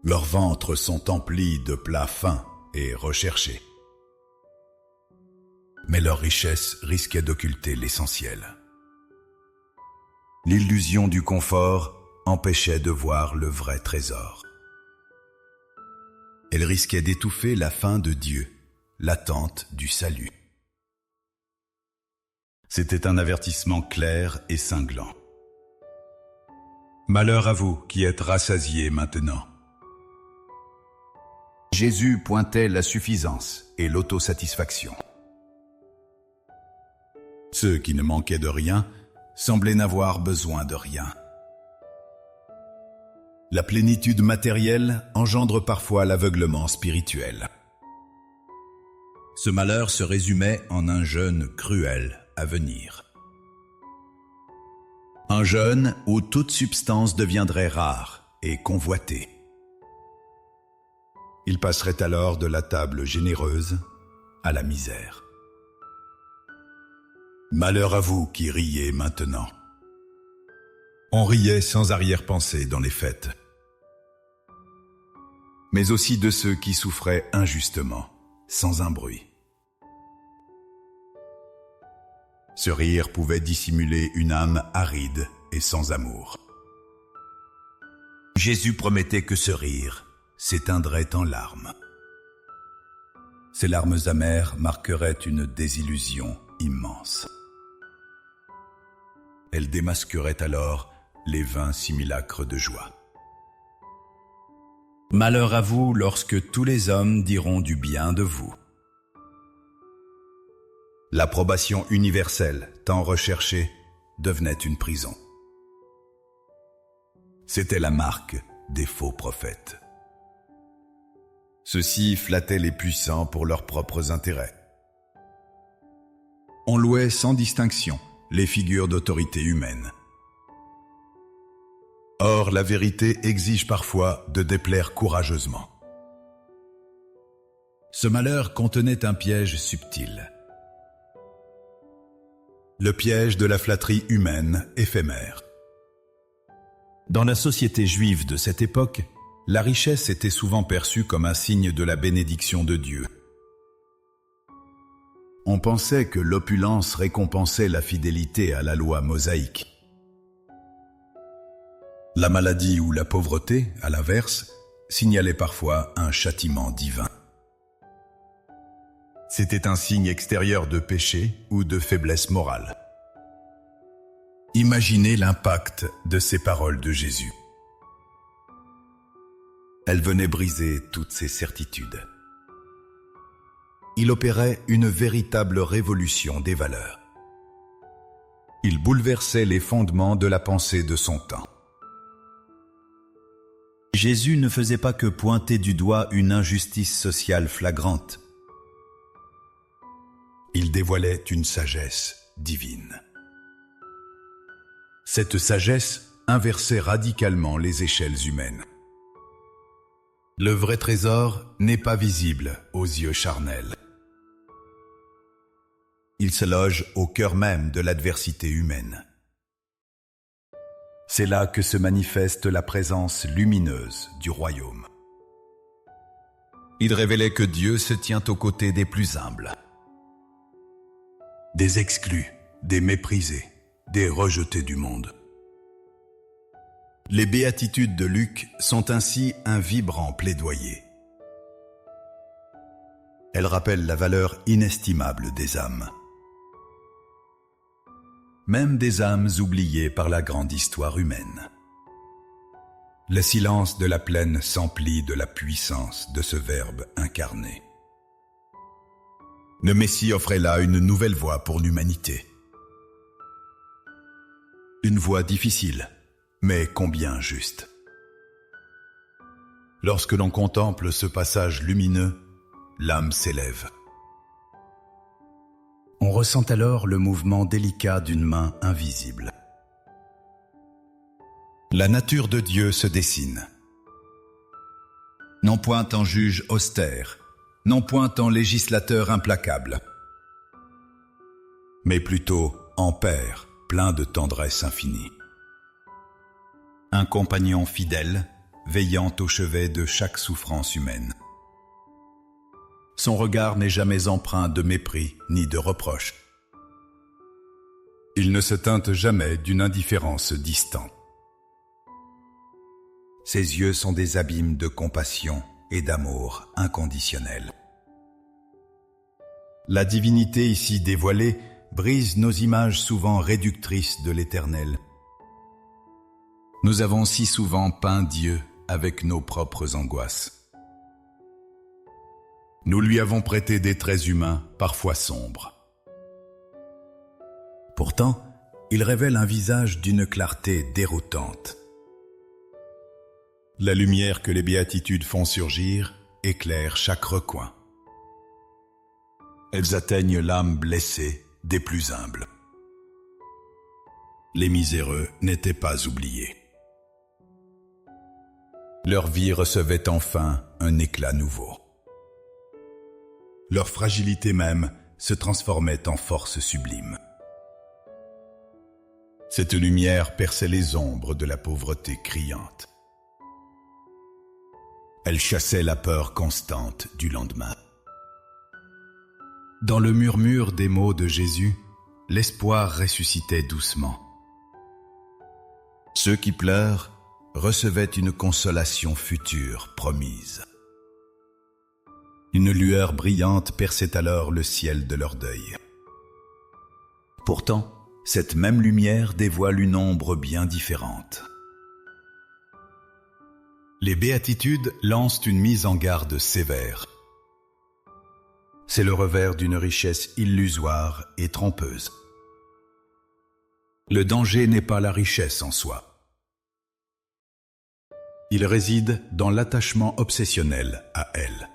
Leurs ventres sont emplis de plats fins et recherchés. Mais leur richesse risquait d'occulter l'essentiel. L'illusion du confort empêchait de voir le vrai trésor. Elle risquait d'étouffer la faim de Dieu, l'attente du salut. C'était un avertissement clair et cinglant. Malheur à vous qui êtes rassasiés maintenant. Jésus pointait la suffisance et l'autosatisfaction. Ceux qui ne manquaient de rien semblaient n'avoir besoin de rien. La plénitude matérielle engendre parfois l'aveuglement spirituel. Ce malheur se résumait en un jeûne cruel à venir. Un jeûne où toute substance deviendrait rare et convoitée. Il passerait alors de la table généreuse à la misère. Malheur à vous qui riez maintenant. On riait sans arrière-pensée dans les fêtes. Mais aussi de ceux qui souffraient injustement, sans un bruit. Ce rire pouvait dissimuler une âme aride et sans amour. Jésus promettait que ce rire s'éteindrait en larmes. Ces larmes amères marqueraient une désillusion immense. Elles démasqueraient alors les vains simulacres de joie. Malheur à vous lorsque tous les hommes diront du bien de vous. L'approbation universelle, tant recherchée, devenait une prison. C'était la marque des faux prophètes. Ceux-ci flattaient les puissants pour leurs propres intérêts. On louait sans distinction les figures d'autorité humaine. Or, la vérité exige parfois de déplaire courageusement. Ce malheur contenait un piège subtil. Le piège de la flatterie humaine éphémère. Dans la société juive de cette époque, la richesse était souvent perçue comme un signe de la bénédiction de Dieu. On pensait que l'opulence récompensait la fidélité à la loi mosaïque. La maladie ou la pauvreté, à l'inverse, signalait parfois un châtiment divin. C'était un signe extérieur de péché ou de faiblesse morale. Imaginez l'impact de ces paroles de Jésus. Elles venaient briser toutes ces certitudes. Il opérait une véritable révolution des valeurs. Il bouleversait les fondements de la pensée de son temps. Jésus ne faisait pas que pointer du doigt une injustice sociale flagrante. Il dévoilait une sagesse divine. Cette sagesse inversait radicalement les échelles humaines. Le vrai trésor n'est pas visible aux yeux charnels. Il se loge au cœur même de l'adversité humaine. C'est là que se manifeste la présence lumineuse du royaume. Il révélait que Dieu se tient aux côtés des plus humbles, des exclus, des méprisés, des rejetés du monde. Les béatitudes de Luc sont ainsi un vibrant plaidoyer. Elles rappellent la valeur inestimable des âmes. Même des âmes oubliées par la grande histoire humaine. Le silence de la plaine s'emplit de la puissance de ce Verbe incarné. Le Messie offrait là une nouvelle voie pour l'humanité. Une voie difficile, mais combien juste. Lorsque l'on contemple ce passage lumineux, l'âme s'élève. On ressent alors le mouvement délicat d'une main invisible. La nature de Dieu se dessine. Non point en juge austère, non point en législateur implacable, mais plutôt en père plein de tendresse infinie. Un compagnon fidèle, veillant au chevet de chaque souffrance humaine. Son regard n'est jamais empreint de mépris ni de reproche. Il ne se teinte jamais d'une indifférence distante. Ses yeux sont des abîmes de compassion et d'amour inconditionnel. La divinité ici dévoilée brise nos images souvent réductrices de l'éternel. Nous avons si souvent peint Dieu avec nos propres angoisses. Nous lui avons prêté des traits humains, parfois sombres. Pourtant, il révèle un visage d'une clarté déroutante. La lumière que les béatitudes font surgir éclaire chaque recoin. Elles atteignent l'âme blessée des plus humbles. Les miséreux n'étaient pas oubliés. Leur vie recevait enfin un éclat nouveau. Leur fragilité même se transformait en force sublime. Cette lumière perçait les ombres de la pauvreté criante. Elle chassait la peur constante du lendemain. Dans le murmure des mots de Jésus, l'espoir ressuscitait doucement. Ceux qui pleurent recevaient une consolation future promise. Une lueur brillante perçait alors le ciel de leur deuil. Pourtant, cette même lumière dévoile une ombre bien différente. Les béatitudes lancent une mise en garde sévère. C'est le revers d'une richesse illusoire et trompeuse. Le danger n'est pas la richesse en soi. Il réside dans l'attachement obsessionnel à elle.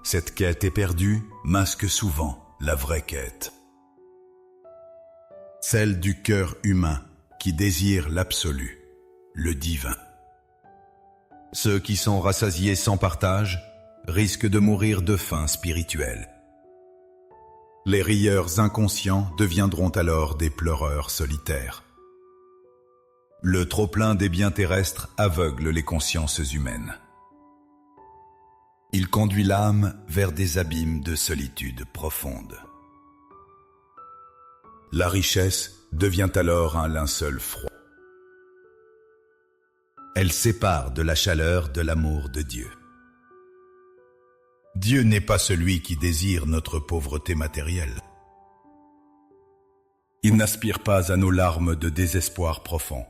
Cette quête éperdue masque souvent la vraie quête. Celle du cœur humain qui désire l'absolu, le divin. Ceux qui sont rassasiés sans partage risquent de mourir de faim spirituelle. Les rieurs inconscients deviendront alors des pleureurs solitaires. Le trop-plein des biens terrestres aveugle les consciences humaines. Il conduit l'âme vers des abîmes de solitude profonde. La richesse devient alors un linceul froid. Elle sépare de la chaleur de l'amour de Dieu. Dieu n'est pas celui qui désire notre pauvreté matérielle. Il n'aspire pas à nos larmes de désespoir profond.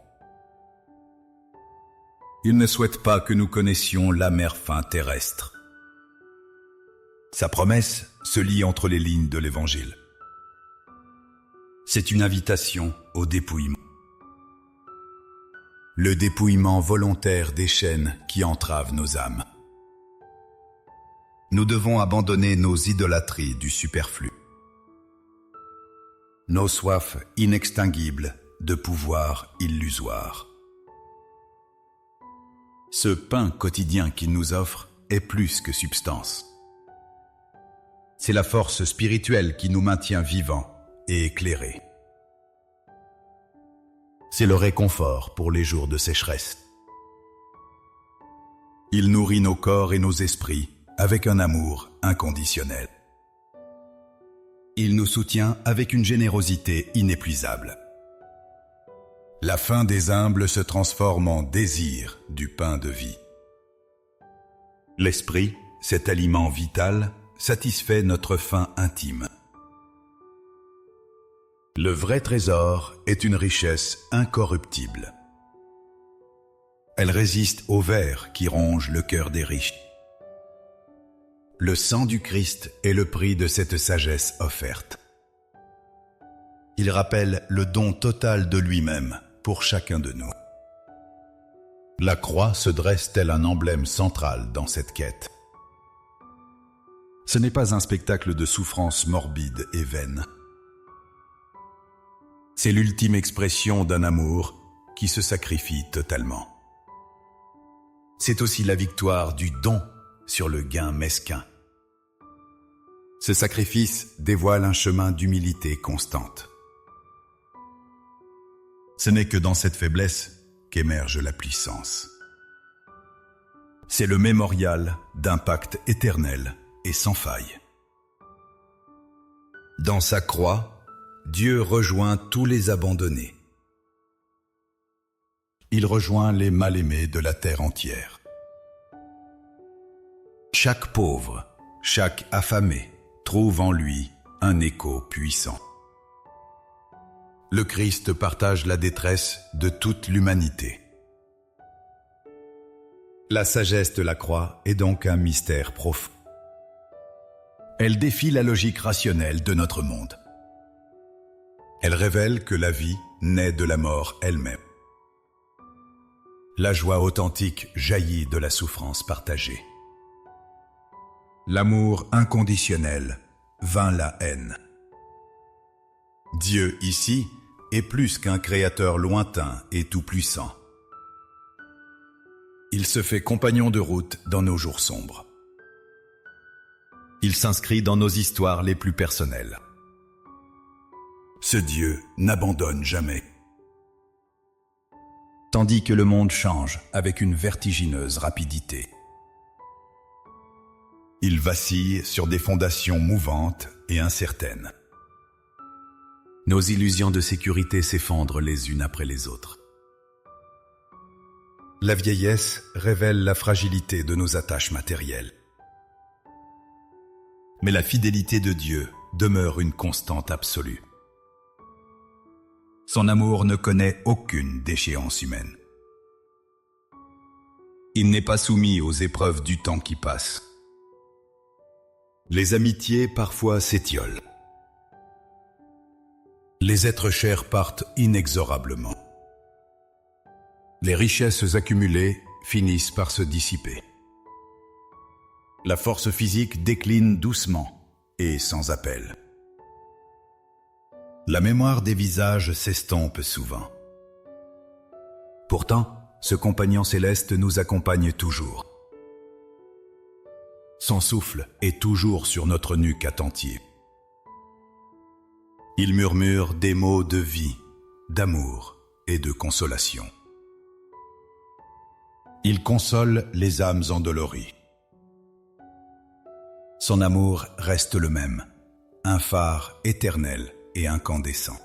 Il ne souhaite pas que nous connaissions l'amer fin terrestre. Sa promesse se lit entre les lignes de l'Évangile. C'est une invitation au dépouillement. Le dépouillement volontaire des chaînes qui entravent nos âmes. Nous devons abandonner nos idolâtries du superflu. Nos soifs inextinguibles de pouvoir illusoire. Ce pain quotidien qu'il nous offre est plus que substance. C'est la force spirituelle qui nous maintient vivants et éclairés. C'est le réconfort pour les jours de sécheresse. Il nourrit nos corps et nos esprits avec un amour inconditionnel. Il nous soutient avec une générosité inépuisable. La faim des humbles se transforme en désir du pain de vie. L'esprit, cet aliment vital, satisfait notre faim intime. Le vrai trésor est une richesse incorruptible. Elle résiste au ver qui ronge le cœur des riches. Le sang du Christ est le prix de cette sagesse offerte. Il rappelle le don total de lui-même pour chacun de nous. La croix se dresse tel un emblème central dans cette quête. Ce n'est pas un spectacle de souffrance morbide et vaine. C'est l'ultime expression d'un amour qui se sacrifie totalement. C'est aussi la victoire du don sur le gain mesquin. Ce sacrifice dévoile un chemin d'humilité constante. Ce n'est que dans cette faiblesse qu'émerge la puissance. C'est le mémorial d'un pacte éternel et sans faille. Dans sa croix, Dieu rejoint tous les abandonnés. Il rejoint les mal-aimés de la terre entière. Chaque pauvre, chaque affamé trouve en lui un écho puissant. Le Christ partage la détresse de toute l'humanité. La sagesse de la croix est donc un mystère profond. Elle défie la logique rationnelle de notre monde. Elle révèle que la vie naît de la mort elle-même. La joie authentique jaillit de la souffrance partagée. L'amour inconditionnel vainc la haine. Dieu ici est plus qu'un créateur lointain et tout-puissant. Il se fait compagnon de route dans nos jours sombres. Il s'inscrit dans nos histoires les plus personnelles. Ce Dieu n'abandonne jamais. Tandis que le monde change avec une vertigineuse rapidité. Il vacille sur des fondations mouvantes et incertaines. Nos illusions de sécurité s'effondrent les unes après les autres. La vieillesse révèle la fragilité de nos attaches matérielles. Mais la fidélité de Dieu demeure une constante absolue. Son amour ne connaît aucune déchéance humaine. Il n'est pas soumis aux épreuves du temps qui passe. Les amitiés parfois s'étiolent. Les êtres chers partent inexorablement. Les richesses accumulées finissent par se dissiper. La force physique décline doucement et sans appel. La mémoire des visages s'estompe souvent. Pourtant, ce compagnon céleste nous accompagne toujours. Son souffle est toujours sur notre nuque attentive. Il murmure des mots de vie, d'amour et de consolation. Il console les âmes endolories. Son amour reste le même, un phare éternel et incandescent.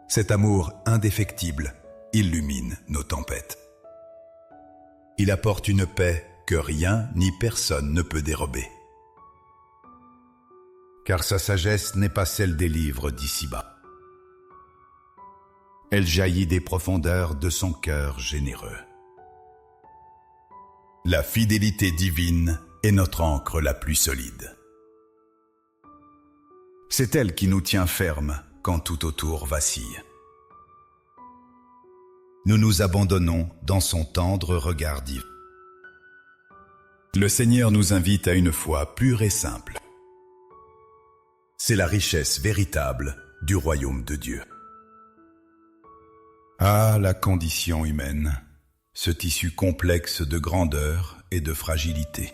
Cet amour indéfectible illumine nos tempêtes. Il apporte une paix que rien ni personne ne peut dérober. Car sa sagesse n'est pas celle des livres d'ici-bas. Elle jaillit des profondeurs de son cœur généreux. La fidélité divine est notre ancre la plus solide. C'est elle qui nous tient fermes quand tout autour vacille. Nous nous abandonnons dans son tendre regard divin. Le Seigneur nous invite à une foi pure et simple. C'est la richesse véritable du royaume de Dieu. Ah, la condition humaine, ce tissu complexe de grandeur et de fragilité.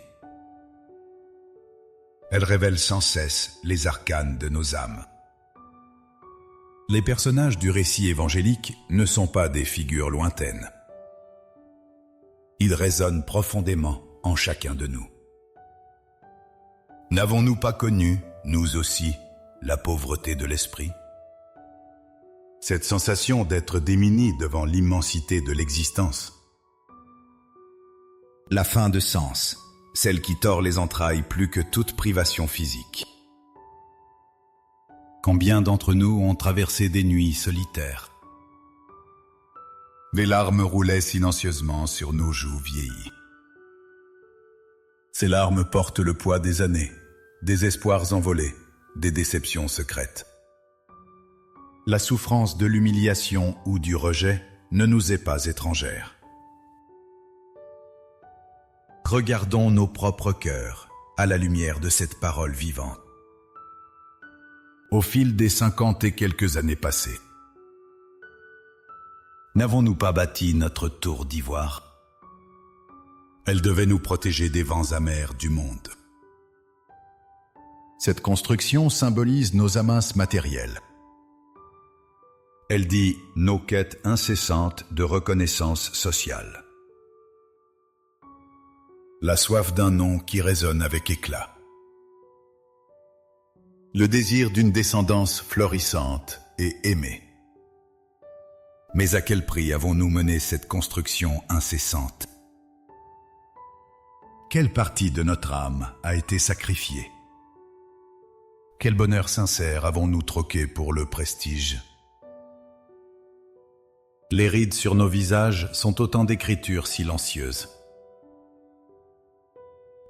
Elle révèle sans cesse les arcanes de nos âmes. Les personnages du récit évangélique ne sont pas des figures lointaines. Ils résonnent profondément en chacun de nous. N'avons-nous pas connu, nous aussi, la pauvreté de l'esprit ? Cette sensation d'être démunis devant l'immensité de l'existence. La faim de sens, celle qui tord les entrailles plus que toute privation physique. Combien d'entre nous ont traversé des nuits solitaires ? Des larmes roulaient silencieusement sur nos joues vieillies. Ces larmes portent le poids des années, des espoirs envolés, des déceptions secrètes. La souffrance de l'humiliation ou du rejet ne nous est pas étrangère. Regardons nos propres cœurs à la lumière de cette parole vivante. Au fil des 50 et quelques années passées, n'avons-nous pas bâti notre tour d'ivoire ? Elle devait nous protéger des vents amers du monde. Cette construction symbolise nos amasses matérielles. Elle dit nos quêtes incessantes de reconnaissance sociale. La soif d'un nom qui résonne avec éclat. Le désir d'une descendance florissante et aimée. Mais à quel prix avons-nous mené cette construction incessante ? Quelle partie de notre âme a été sacrifiée ? Quel bonheur sincère avons-nous troqué pour le prestige ? Les rides sur nos visages sont autant d'écritures silencieuses.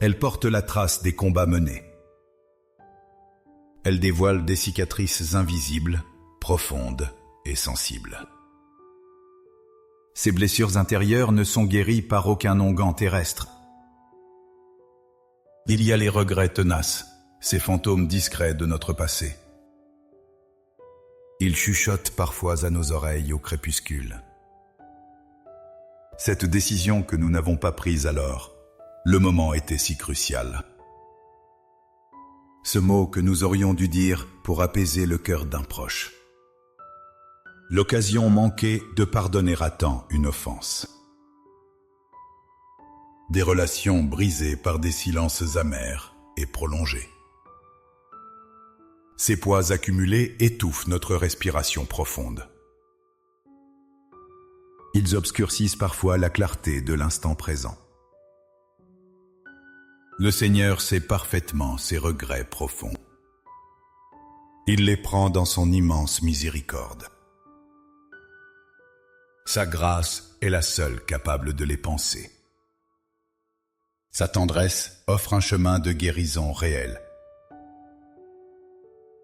Elles portent la trace des combats menés. Elles dévoilent des cicatrices invisibles, profondes et sensibles. Ces blessures intérieures ne sont guéries par aucun onguent terrestre. Il y a les regrets tenaces, ces fantômes discrets de notre passé. Ils chuchotent parfois à nos oreilles au crépuscule. Cette décision que nous n'avons pas prise alors, le moment était si crucial. Ce mot que nous aurions dû dire pour apaiser le cœur d'un proche. L'occasion manquée de pardonner à temps une offense. Des relations brisées par des silences amers et prolongés. Ces poids accumulés étouffent notre respiration profonde. Ils obscurcissent parfois la clarté de l'instant présent. Le Seigneur sait parfaitement ces regrets profonds. Il les prend dans son immense miséricorde. Sa grâce est la seule capable de les panser. Sa tendresse offre un chemin de guérison réel.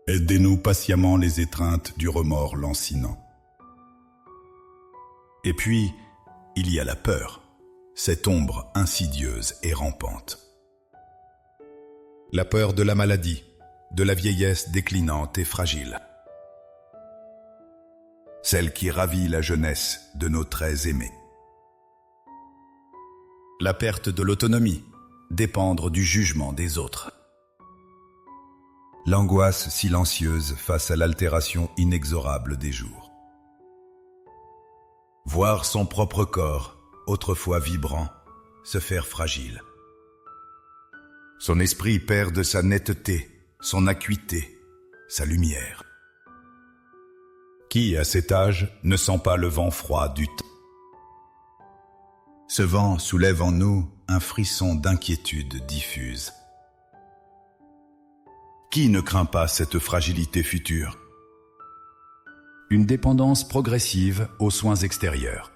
Aidez-nous patiemment les étreintes du remords lancinant. Et puis, il y a la peur, cette ombre insidieuse et rampante. La peur de la maladie, de la vieillesse déclinante et fragile. Celle qui ravit la jeunesse de nos traits aimés. La perte de l'autonomie, dépendre du jugement des autres. L'angoisse silencieuse face à l'altération inexorable des jours. Voir son propre corps, autrefois vibrant, se faire fragile. Son esprit perd de sa netteté, son acuité, sa lumière. Qui, à cet âge, ne sent pas le vent froid du temps? Ce vent soulève en nous un frisson d'inquiétude diffuse. Qui ne craint pas cette fragilité future? Une dépendance progressive aux soins extérieurs.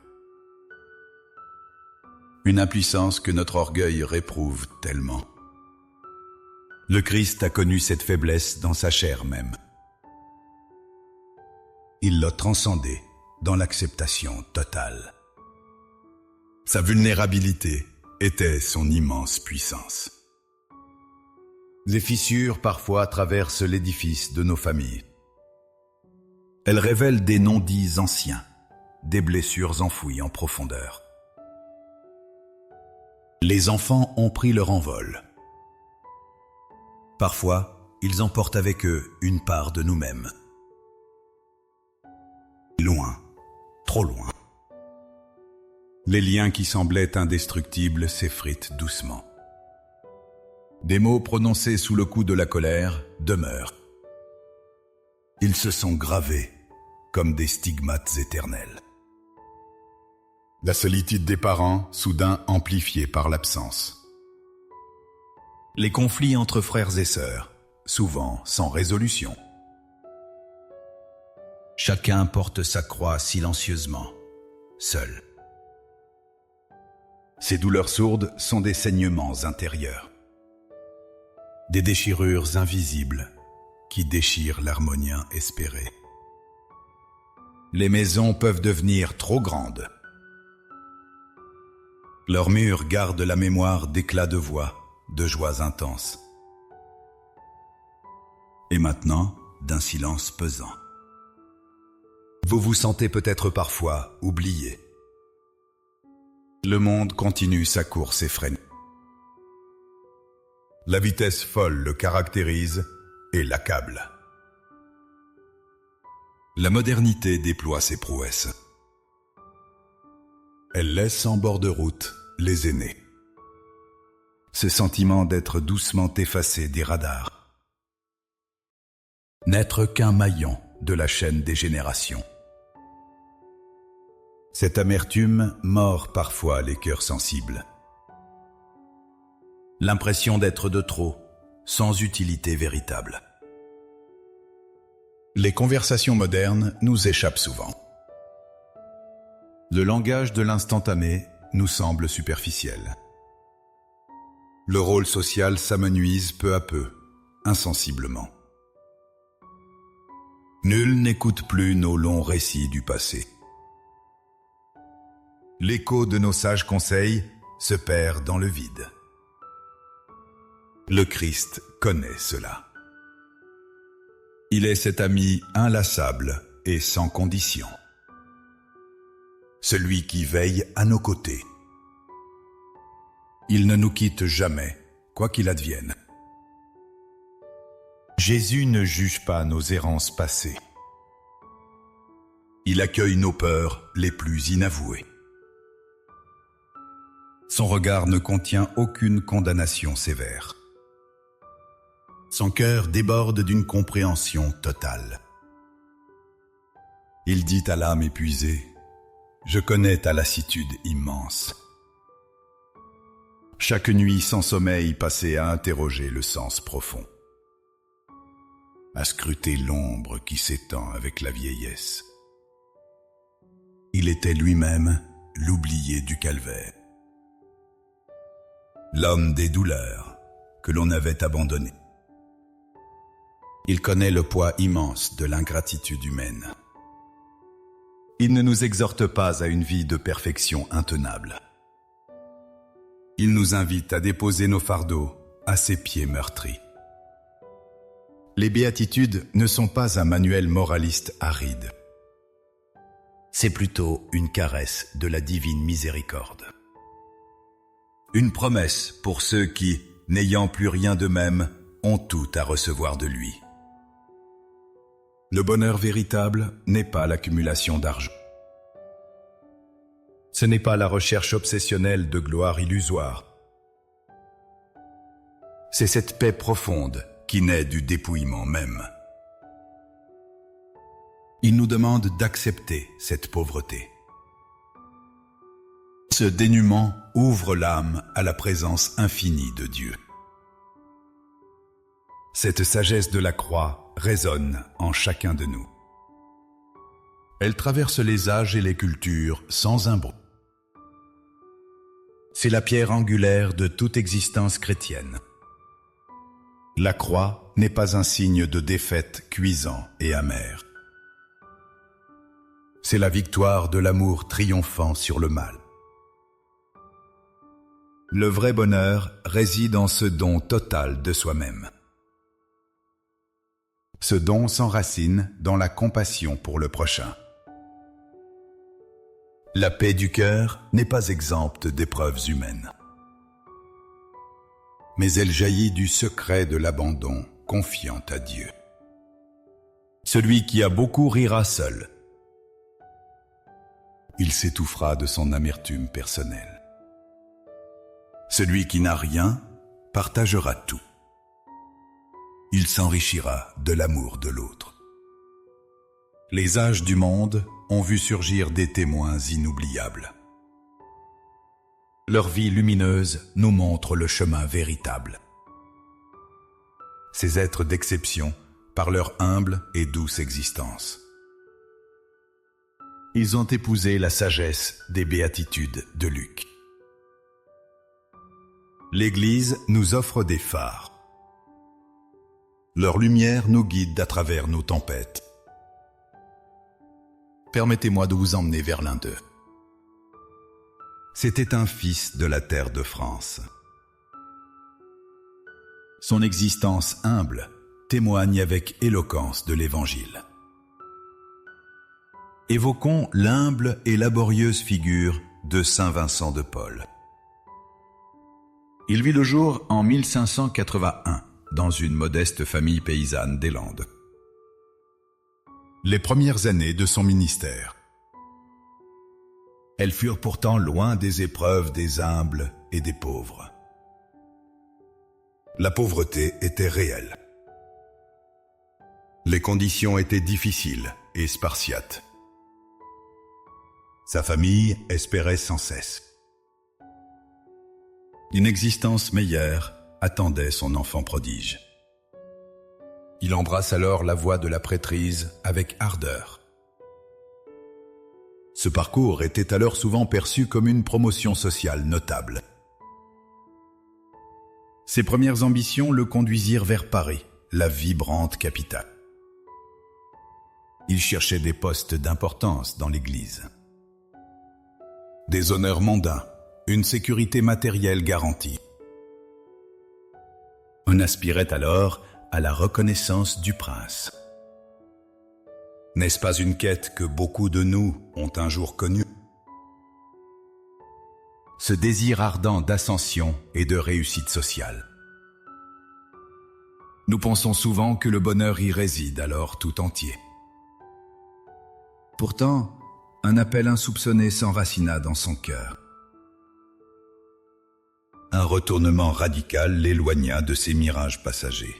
Une impuissance que notre orgueil réprouve tellement. Le Christ a connu cette faiblesse dans sa chair même. Il l'a transcendée dans l'acceptation totale. Sa vulnérabilité était son immense puissance. Les fissures parfois traversent l'édifice de nos familles. Elles révèlent des non-dits anciens, des blessures enfouies en profondeur. Les enfants ont pris leur envol. Parfois, ils emportent avec eux une part de nous-mêmes. Loin, trop loin. Les liens qui semblaient indestructibles s'effritent doucement. Des mots prononcés sous le coup de la colère demeurent. Ils se sont gravés comme des stigmates éternels. La solitude des parents, soudain amplifiée par l'absence. Les conflits entre frères et sœurs, souvent sans résolution. Chacun porte sa croix silencieusement, seul. Ces douleurs sourdes sont des saignements intérieurs. Des déchirures invisibles qui déchirent l'harmonien espéré. Les maisons peuvent devenir trop grandes. Leurs murs gardent la mémoire d'éclats de voix, de joies intenses. Et maintenant, d'un silence pesant. Vous vous sentez peut-être parfois oublié. Le monde continue sa course effrénée. La vitesse folle le caractérise et l'accable. La modernité déploie ses prouesses. Elle laisse en bord de route les aînés. Ce sentiment d'être doucement effacé des radars. N'être qu'un maillon de la chaîne des générations. Cette amertume mord parfois les cœurs sensibles. L'impression d'être de trop, sans utilité véritable. Les conversations modernes nous échappent souvent. Le langage de l'instantané nous semble superficiel. Le rôle social s'amenuise peu à peu, insensiblement. Nul n'écoute plus nos longs récits du passé. L'écho de nos sages conseils se perd dans le vide. Le Christ connaît cela. Il est cet ami inlassable et sans condition. Celui qui veille à nos côtés. Il ne nous quitte jamais, quoi qu'il advienne. Jésus ne juge pas nos errances passées. Il accueille nos peurs les plus inavouées. Son regard ne contient aucune condamnation sévère. Son cœur déborde d'une compréhension totale. Il dit à l'âme épuisée, « Je connais ta lassitude immense. » Chaque nuit sans sommeil passait à interroger le sens profond, à scruter l'ombre qui s'étend avec la vieillesse. Il était lui-même l'oublié du calvaire, l'homme des douleurs que l'on avait abandonné. Il connaît le poids immense de l'ingratitude humaine. Il ne nous exhorte pas à une vie de perfection intenable. Il nous invite à déposer nos fardeaux à ses pieds meurtris. Les béatitudes ne sont pas un manuel moraliste aride. C'est plutôt une caresse de la divine miséricorde. Une promesse pour ceux qui, n'ayant plus rien d'eux-mêmes, ont tout à recevoir de lui. Le bonheur véritable n'est pas l'accumulation d'argent. Ce n'est pas la recherche obsessionnelle de gloire illusoire. C'est cette paix profonde qui naît du dépouillement même. Il nous demande d'accepter cette pauvreté. Ce dénuement ouvre l'âme à la présence infinie de Dieu. Cette sagesse de la croix résonne en chacun de nous. Elle traverse les âges et les cultures sans un bruit. C'est la pierre angulaire de toute existence chrétienne. La croix n'est pas un signe de défaite cuisant et amer. C'est la victoire de l'amour triomphant sur le mal. Le vrai bonheur réside en ce don total de soi-même. Ce don s'enracine dans la compassion pour le prochain. La paix du cœur n'est pas exempte d'épreuves humaines. Mais elle jaillit du secret de l'abandon confiant à Dieu. Celui qui a beaucoup rira seul. Il s'étouffera de son amertume personnelle. Celui qui n'a rien partagera tout. Il s'enrichira de l'amour de l'autre. Les âges du monde ont vu surgir des témoins inoubliables. Leur vie lumineuse nous montre le chemin véritable. Ces êtres d'exception par leur humble et douce existence. Ils ont épousé la sagesse des béatitudes de Luc. L'Église nous offre des phares. Leur lumière nous guide à travers nos tempêtes. Permettez-moi de vous emmener vers l'un d'eux. C'était un fils de la terre de France. Son existence humble témoigne avec éloquence de l'Évangile. Évoquons l'humble et laborieuse figure de Saint Vincent de Paul. Il vit le jour en 1581 dans une modeste famille paysanne des Landes. Les premières années de son ministère. Elles furent pourtant loin des épreuves des humbles et des pauvres. La pauvreté était réelle. Les conditions étaient difficiles et spartiates. Sa famille espérait sans cesse. Une existence meilleure attendait son enfant prodige. Il embrasse alors la voie de la prêtrise avec ardeur. Ce parcours était alors souvent perçu comme une promotion sociale notable. Ses premières ambitions le conduisirent vers Paris, la vibrante capitale. Il cherchait des postes d'importance dans l'Église. Des honneurs mondains, une sécurité matérielle garantie. On aspirait alors à la reconnaissance du prince. N'est-ce pas une quête que beaucoup de nous ont un jour connue? Ce désir ardent d'ascension et de réussite sociale. Nous pensons souvent que le bonheur y réside alors tout entier. Pourtant, un appel insoupçonné s'enracina dans son cœur. Un retournement radical l'éloigna de ces mirages passagers.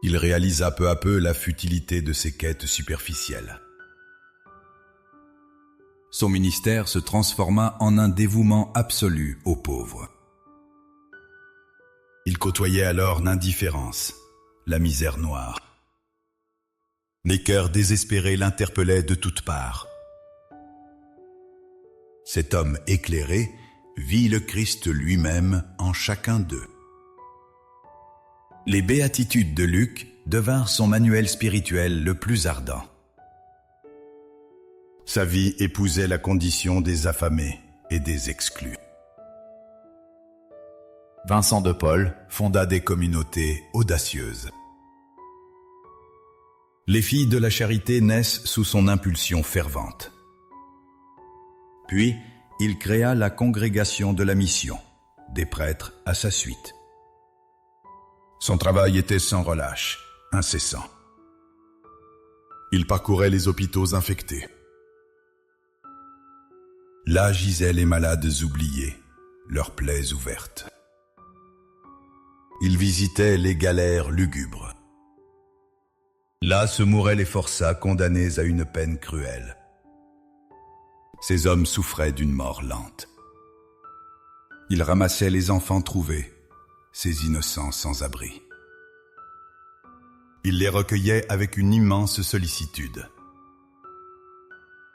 Il réalisa peu à peu la futilité de ses quêtes superficielles. Son ministère se transforma en un dévouement absolu aux pauvres. Il côtoyait alors l'indifférence, la misère noire. Les cœurs désespérés l'interpellaient de toutes parts. Cet homme éclairé vit le Christ lui-même en chacun d'eux. Les béatitudes de Luc devinrent son manuel spirituel le plus ardent. Sa vie épousait la condition des affamés et des exclus. Vincent de Paul fonda des communautés audacieuses. Les filles de la charité naissent sous son impulsion fervente. Puis, il créa la congrégation de la mission, des prêtres à sa suite. Son travail était sans relâche, incessant. Il parcourait les hôpitaux infectés. Là gisaient les malades oubliés, leurs plaies ouvertes. Il visitait les galères lugubres. Là se mouraient les forçats condamnés à une peine cruelle. Ces hommes souffraient d'une mort lente. Ils ramassaient les enfants trouvés, ces innocents sans abri. Ils les recueillaient avec une immense sollicitude.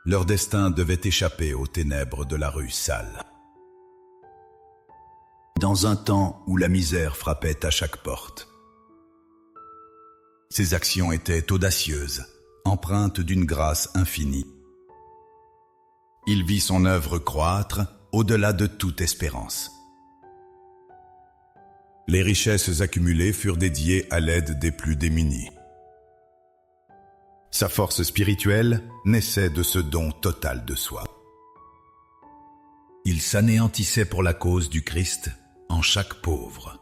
Leur destin devait échapper aux ténèbres de la rue sale. Dans un temps où la misère frappait à chaque porte. Ses actions étaient audacieuses, empreintes d'une grâce infinie. Il vit son œuvre croître au-delà de toute espérance. Les richesses accumulées furent dédiées à l'aide des plus démunis. Sa force spirituelle naissait de ce don total de soi. Il s'anéantissait pour la cause du Christ en chaque pauvre.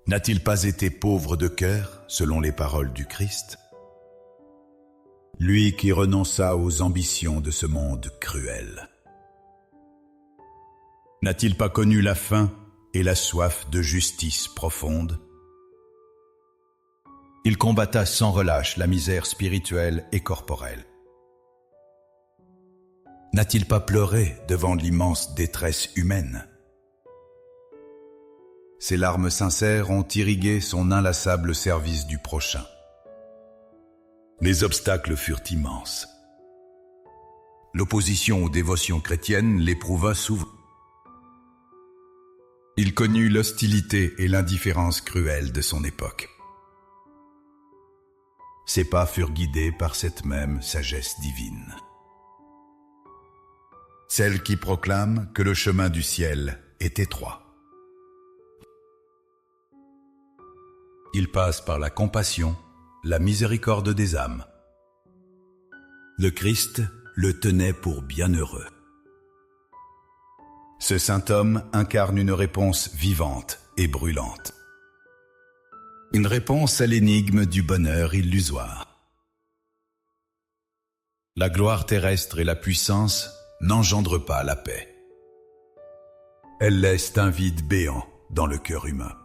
N'a-t-il pas été pauvre de cœur, selon les paroles du Christ? Lui qui renonça aux ambitions de ce monde cruel. N'a-t-il pas connu la faim et la soif de justice profonde? Il combatta sans relâche la misère spirituelle et corporelle. N'a-t-il pas pleuré devant l'immense détresse humaine? Ses larmes sincères ont irrigué son inlassable service du prochain. Les obstacles furent immenses. L'opposition aux dévotions chrétiennes l'éprouva souvent. Il connut l'hostilité et l'indifférence cruelle de son époque. Ses pas furent guidés par cette même sagesse divine. Celle qui proclame que le chemin du ciel est étroit. Il passe par la compassion, la miséricorde des âmes. Le Christ le tenait pour bienheureux. Ce saint homme incarne une réponse vivante et brûlante. Une réponse à l'énigme du bonheur illusoire. La gloire terrestre et la puissance n'engendrent pas la paix. Elles laissent un vide béant dans le cœur humain.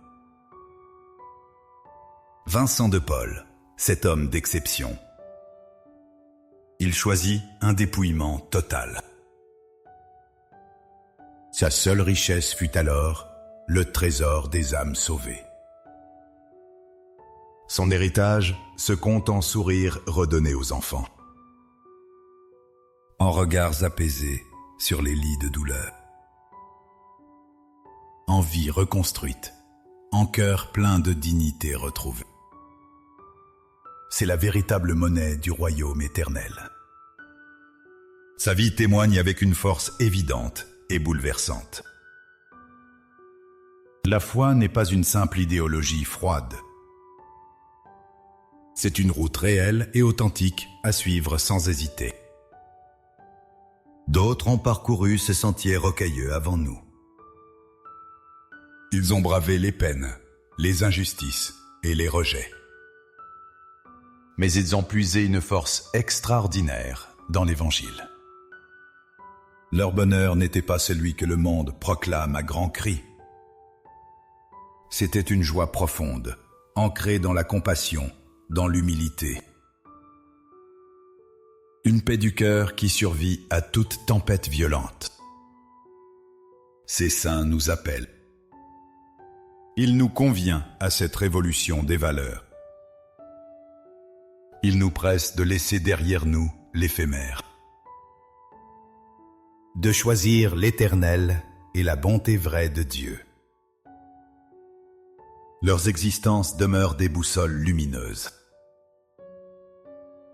Vincent de Paul, cet homme d'exception. Il choisit un dépouillement total. Sa seule richesse fut alors le trésor des âmes sauvées. Son héritage se compte en sourires redonnés aux enfants, en regards apaisés sur les lits de douleur, en vie reconstruite, en cœur plein de dignité retrouvée. C'est la véritable monnaie du royaume éternel. Sa vie témoigne avec une force évidente et bouleversante. La foi n'est pas une simple idéologie froide. C'est une route réelle et authentique à suivre sans hésiter. D'autres ont parcouru ce sentier rocailleux avant nous. Ils ont bravé les peines, les injustices et les rejets. Mais ils ont puisé une force extraordinaire dans l'Évangile. Leur bonheur n'était pas celui que le monde proclame à grands cris. C'était une joie profonde, ancrée dans la compassion, dans l'humilité. Une paix du cœur qui survit à toute tempête violente. Ces saints nous appellent. Il nous convient à cette révolution des valeurs. Il nous presse de laisser derrière nous l'éphémère. De choisir l'éternel et la bonté vraie de Dieu. Leurs existences demeurent des boussoles lumineuses.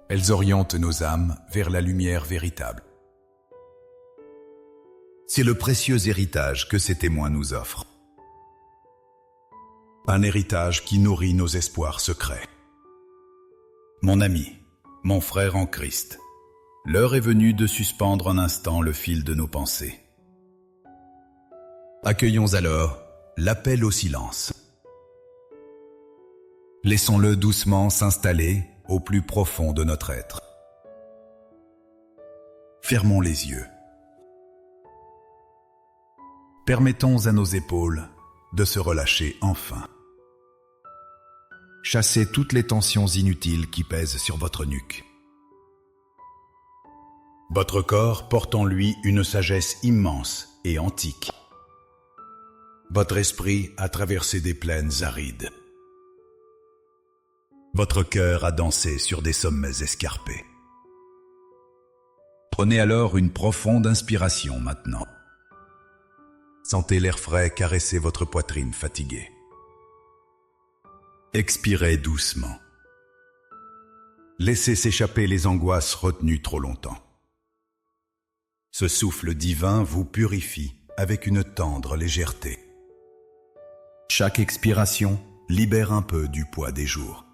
Elles orientent nos âmes vers la lumière véritable. C'est le précieux héritage que ces témoins nous offrent. Un héritage qui nourrit nos espoirs secrets. Mon ami, mon frère en Christ, l'heure est venue de suspendre un instant le fil de nos pensées. Accueillons alors l'appel au silence. Laissons-le doucement s'installer au plus profond de notre être. Fermons les yeux. Permettons à nos épaules de se relâcher enfin. chassez toutes les tensions inutiles qui pèsent sur votre nuque. Votre corps porte en lui une sagesse immense et antique. Votre esprit a traversé des plaines arides. Votre cœur a dansé sur des sommets escarpés. Prenez alors une profonde inspiration maintenant. Sentez l'air frais caresser votre poitrine fatiguée. Expirez doucement. Laissez s'échapper les angoisses retenues trop longtemps. Ce souffle divin vous purifie avec une tendre légèreté. Chaque expiration libère un peu du poids des jours.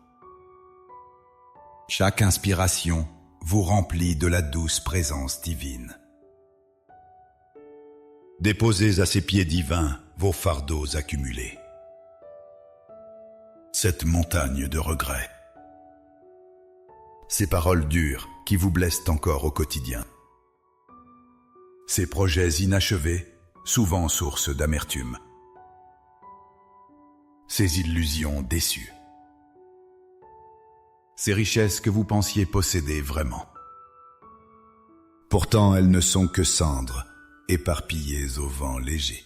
Chaque inspiration vous remplit de la douce présence divine. Déposez à ses pieds divins vos fardeaux accumulés. Cette montagne de regrets. Ces paroles dures qui vous blessent encore au quotidien. Ces projets inachevés, souvent source d'amertume. Ces illusions déçues. Ces richesses que vous pensiez posséder vraiment. Pourtant, elles ne sont que cendres, éparpillées au vent léger.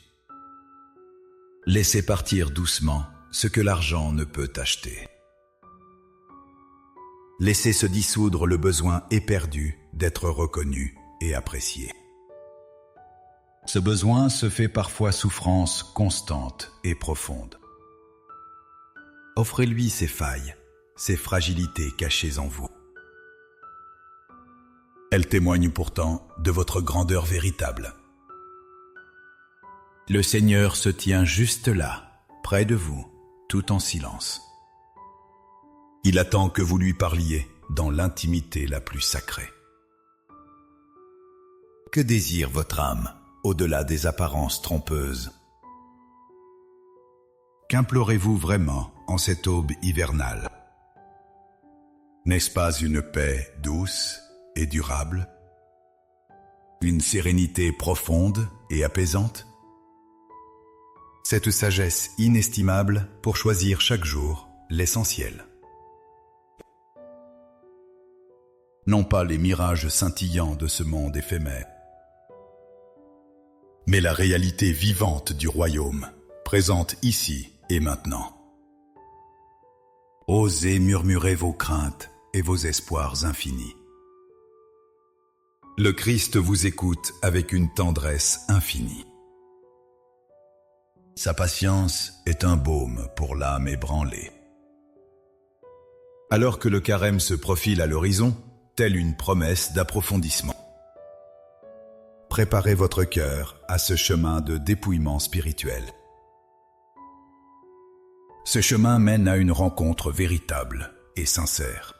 Laissez partir doucement ce que l'argent ne peut acheter. Laissez se dissoudre le besoin éperdu d'être reconnu et apprécié. Ce besoin se fait parfois souffrance constante et profonde. Offrez-lui ses failles, ces fragilités cachées en vous. Elles témoignent pourtant de votre grandeur véritable. Le Seigneur se tient juste là, près de vous, tout en silence. Il attend que vous lui parliez dans l'intimité la plus sacrée. Que désire votre âme au-delà des apparences trompeuses? Qu'implorez-vous vraiment en cette aube hivernale? N'est-ce pas une paix douce et durable? Une sérénité profonde et apaisante? Cette sagesse inestimable pour choisir chaque jour l'essentiel. Non pas les mirages scintillants de ce monde éphémère, mais la réalité vivante du royaume, présente ici et maintenant. Osez murmurer vos craintes et vos espoirs infinis. Le Christ vous écoute avec une tendresse infinie. Sa patience est un baume pour l'âme ébranlée. Alors que le carême se profile à l'horizon, telle une promesse d'approfondissement. Préparez votre cœur à ce chemin de dépouillement spirituel. Ce chemin mène à une rencontre véritable et sincère.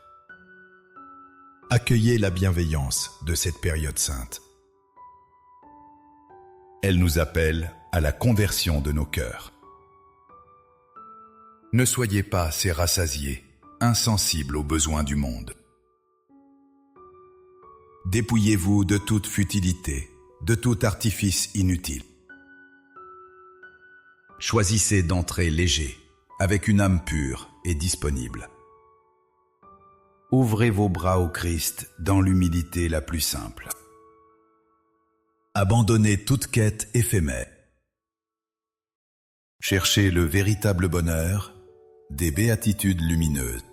Accueillez la bienveillance de cette période sainte. Elle nous appelle à la conversion de nos cœurs. Ne soyez pas ces rassasiés, insensibles aux besoins du monde. Dépouillez-vous de toute futilité, de tout artifice inutile. Choisissez d'entrer léger, avec une âme pure et disponible. Ouvrez vos bras au Christ dans l'humilité la plus simple. Abandonnez toute quête éphémère. Cherchez le véritable bonheur, des béatitudes lumineuses.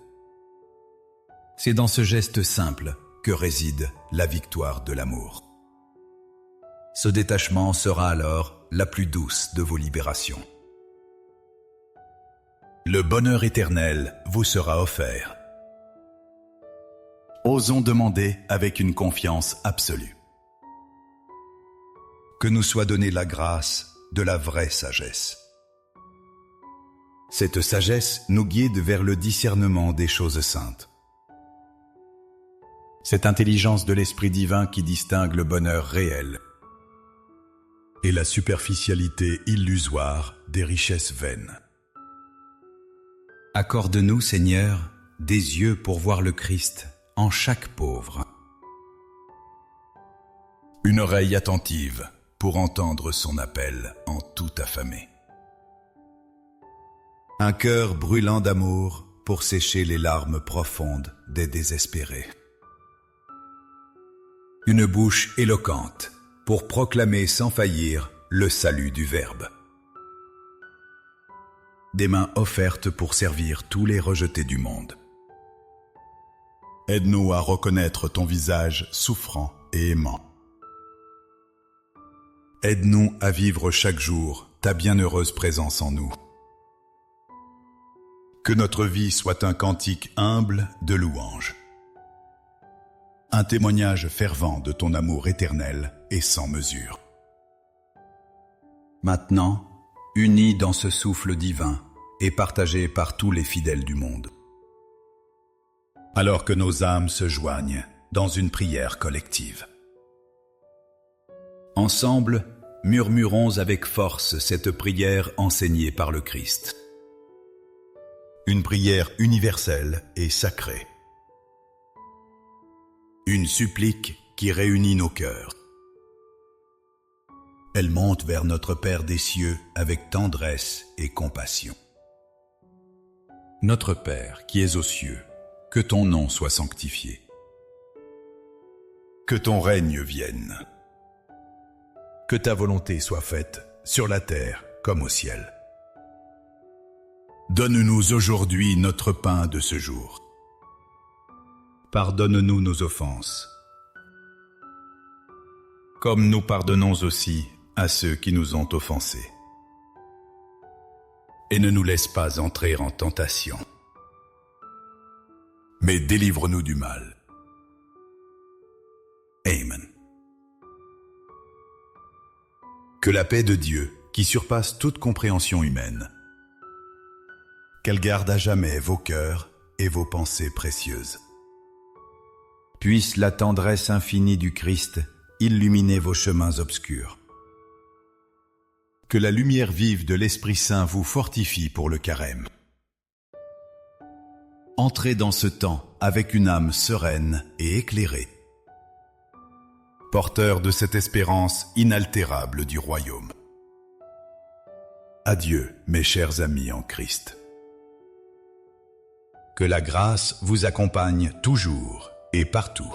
C'est dans ce geste simple que réside la victoire de l'amour. Ce détachement sera alors la plus douce de vos libérations. Le bonheur éternel vous sera offert. Osons demander avec une confiance absolue. Que nous soit donnée la grâce de la vraie sagesse. Cette sagesse nous guide vers le discernement des choses saintes. Cette intelligence de l'Esprit divin qui distingue le bonheur réel et la superficialité illusoire des richesses vaines. Accorde-nous, Seigneur, des yeux pour voir le Christ en chaque pauvre. Une oreille attentive pour entendre son appel en tout affamé. Un cœur brûlant d'amour pour sécher les larmes profondes des désespérés. Une bouche éloquente pour proclamer sans faillir le salut du Verbe. Des mains offertes pour servir tous les rejetés du monde. Aide-nous à reconnaître ton visage souffrant et aimant. Aide-nous à vivre chaque jour ta bienheureuse présence en nous. Que notre vie soit un cantique humble de louange. Un témoignage fervent de ton amour éternel et sans mesure. Maintenant, unis dans ce souffle divin et partagés par tous les fidèles du monde. Alors que nos âmes se joignent dans une prière collective. Ensemble, murmurons avec force cette prière enseignée par le Christ. Une prière universelle et sacrée. Une supplique qui réunit nos cœurs. Elle monte vers notre Père des cieux avec tendresse et compassion. Notre Père qui es aux cieux, que ton nom soit sanctifié. Que ton règne vienne. Que ta volonté soit faite sur la terre comme au ciel. Donne-nous aujourd'hui notre pain de ce jour. Pardonne-nous nos offenses, comme nous pardonnons aussi à ceux qui nous ont offensés. Et ne nous laisse pas entrer en tentation, mais délivre-nous du mal. Amen. Que la paix de Dieu, qui surpasse toute compréhension humaine, qu'elle garde à jamais vos cœurs et vos pensées précieuses. Puisse la tendresse infinie du Christ illuminer vos chemins obscurs. Que la lumière vive de l'Esprit Saint vous fortifie pour le carême. Entrez dans ce temps avec une âme sereine et éclairée, porteur de cette espérance inaltérable du royaume. Adieu, mes chers amis en Christ. Que la grâce vous accompagne toujours et partout.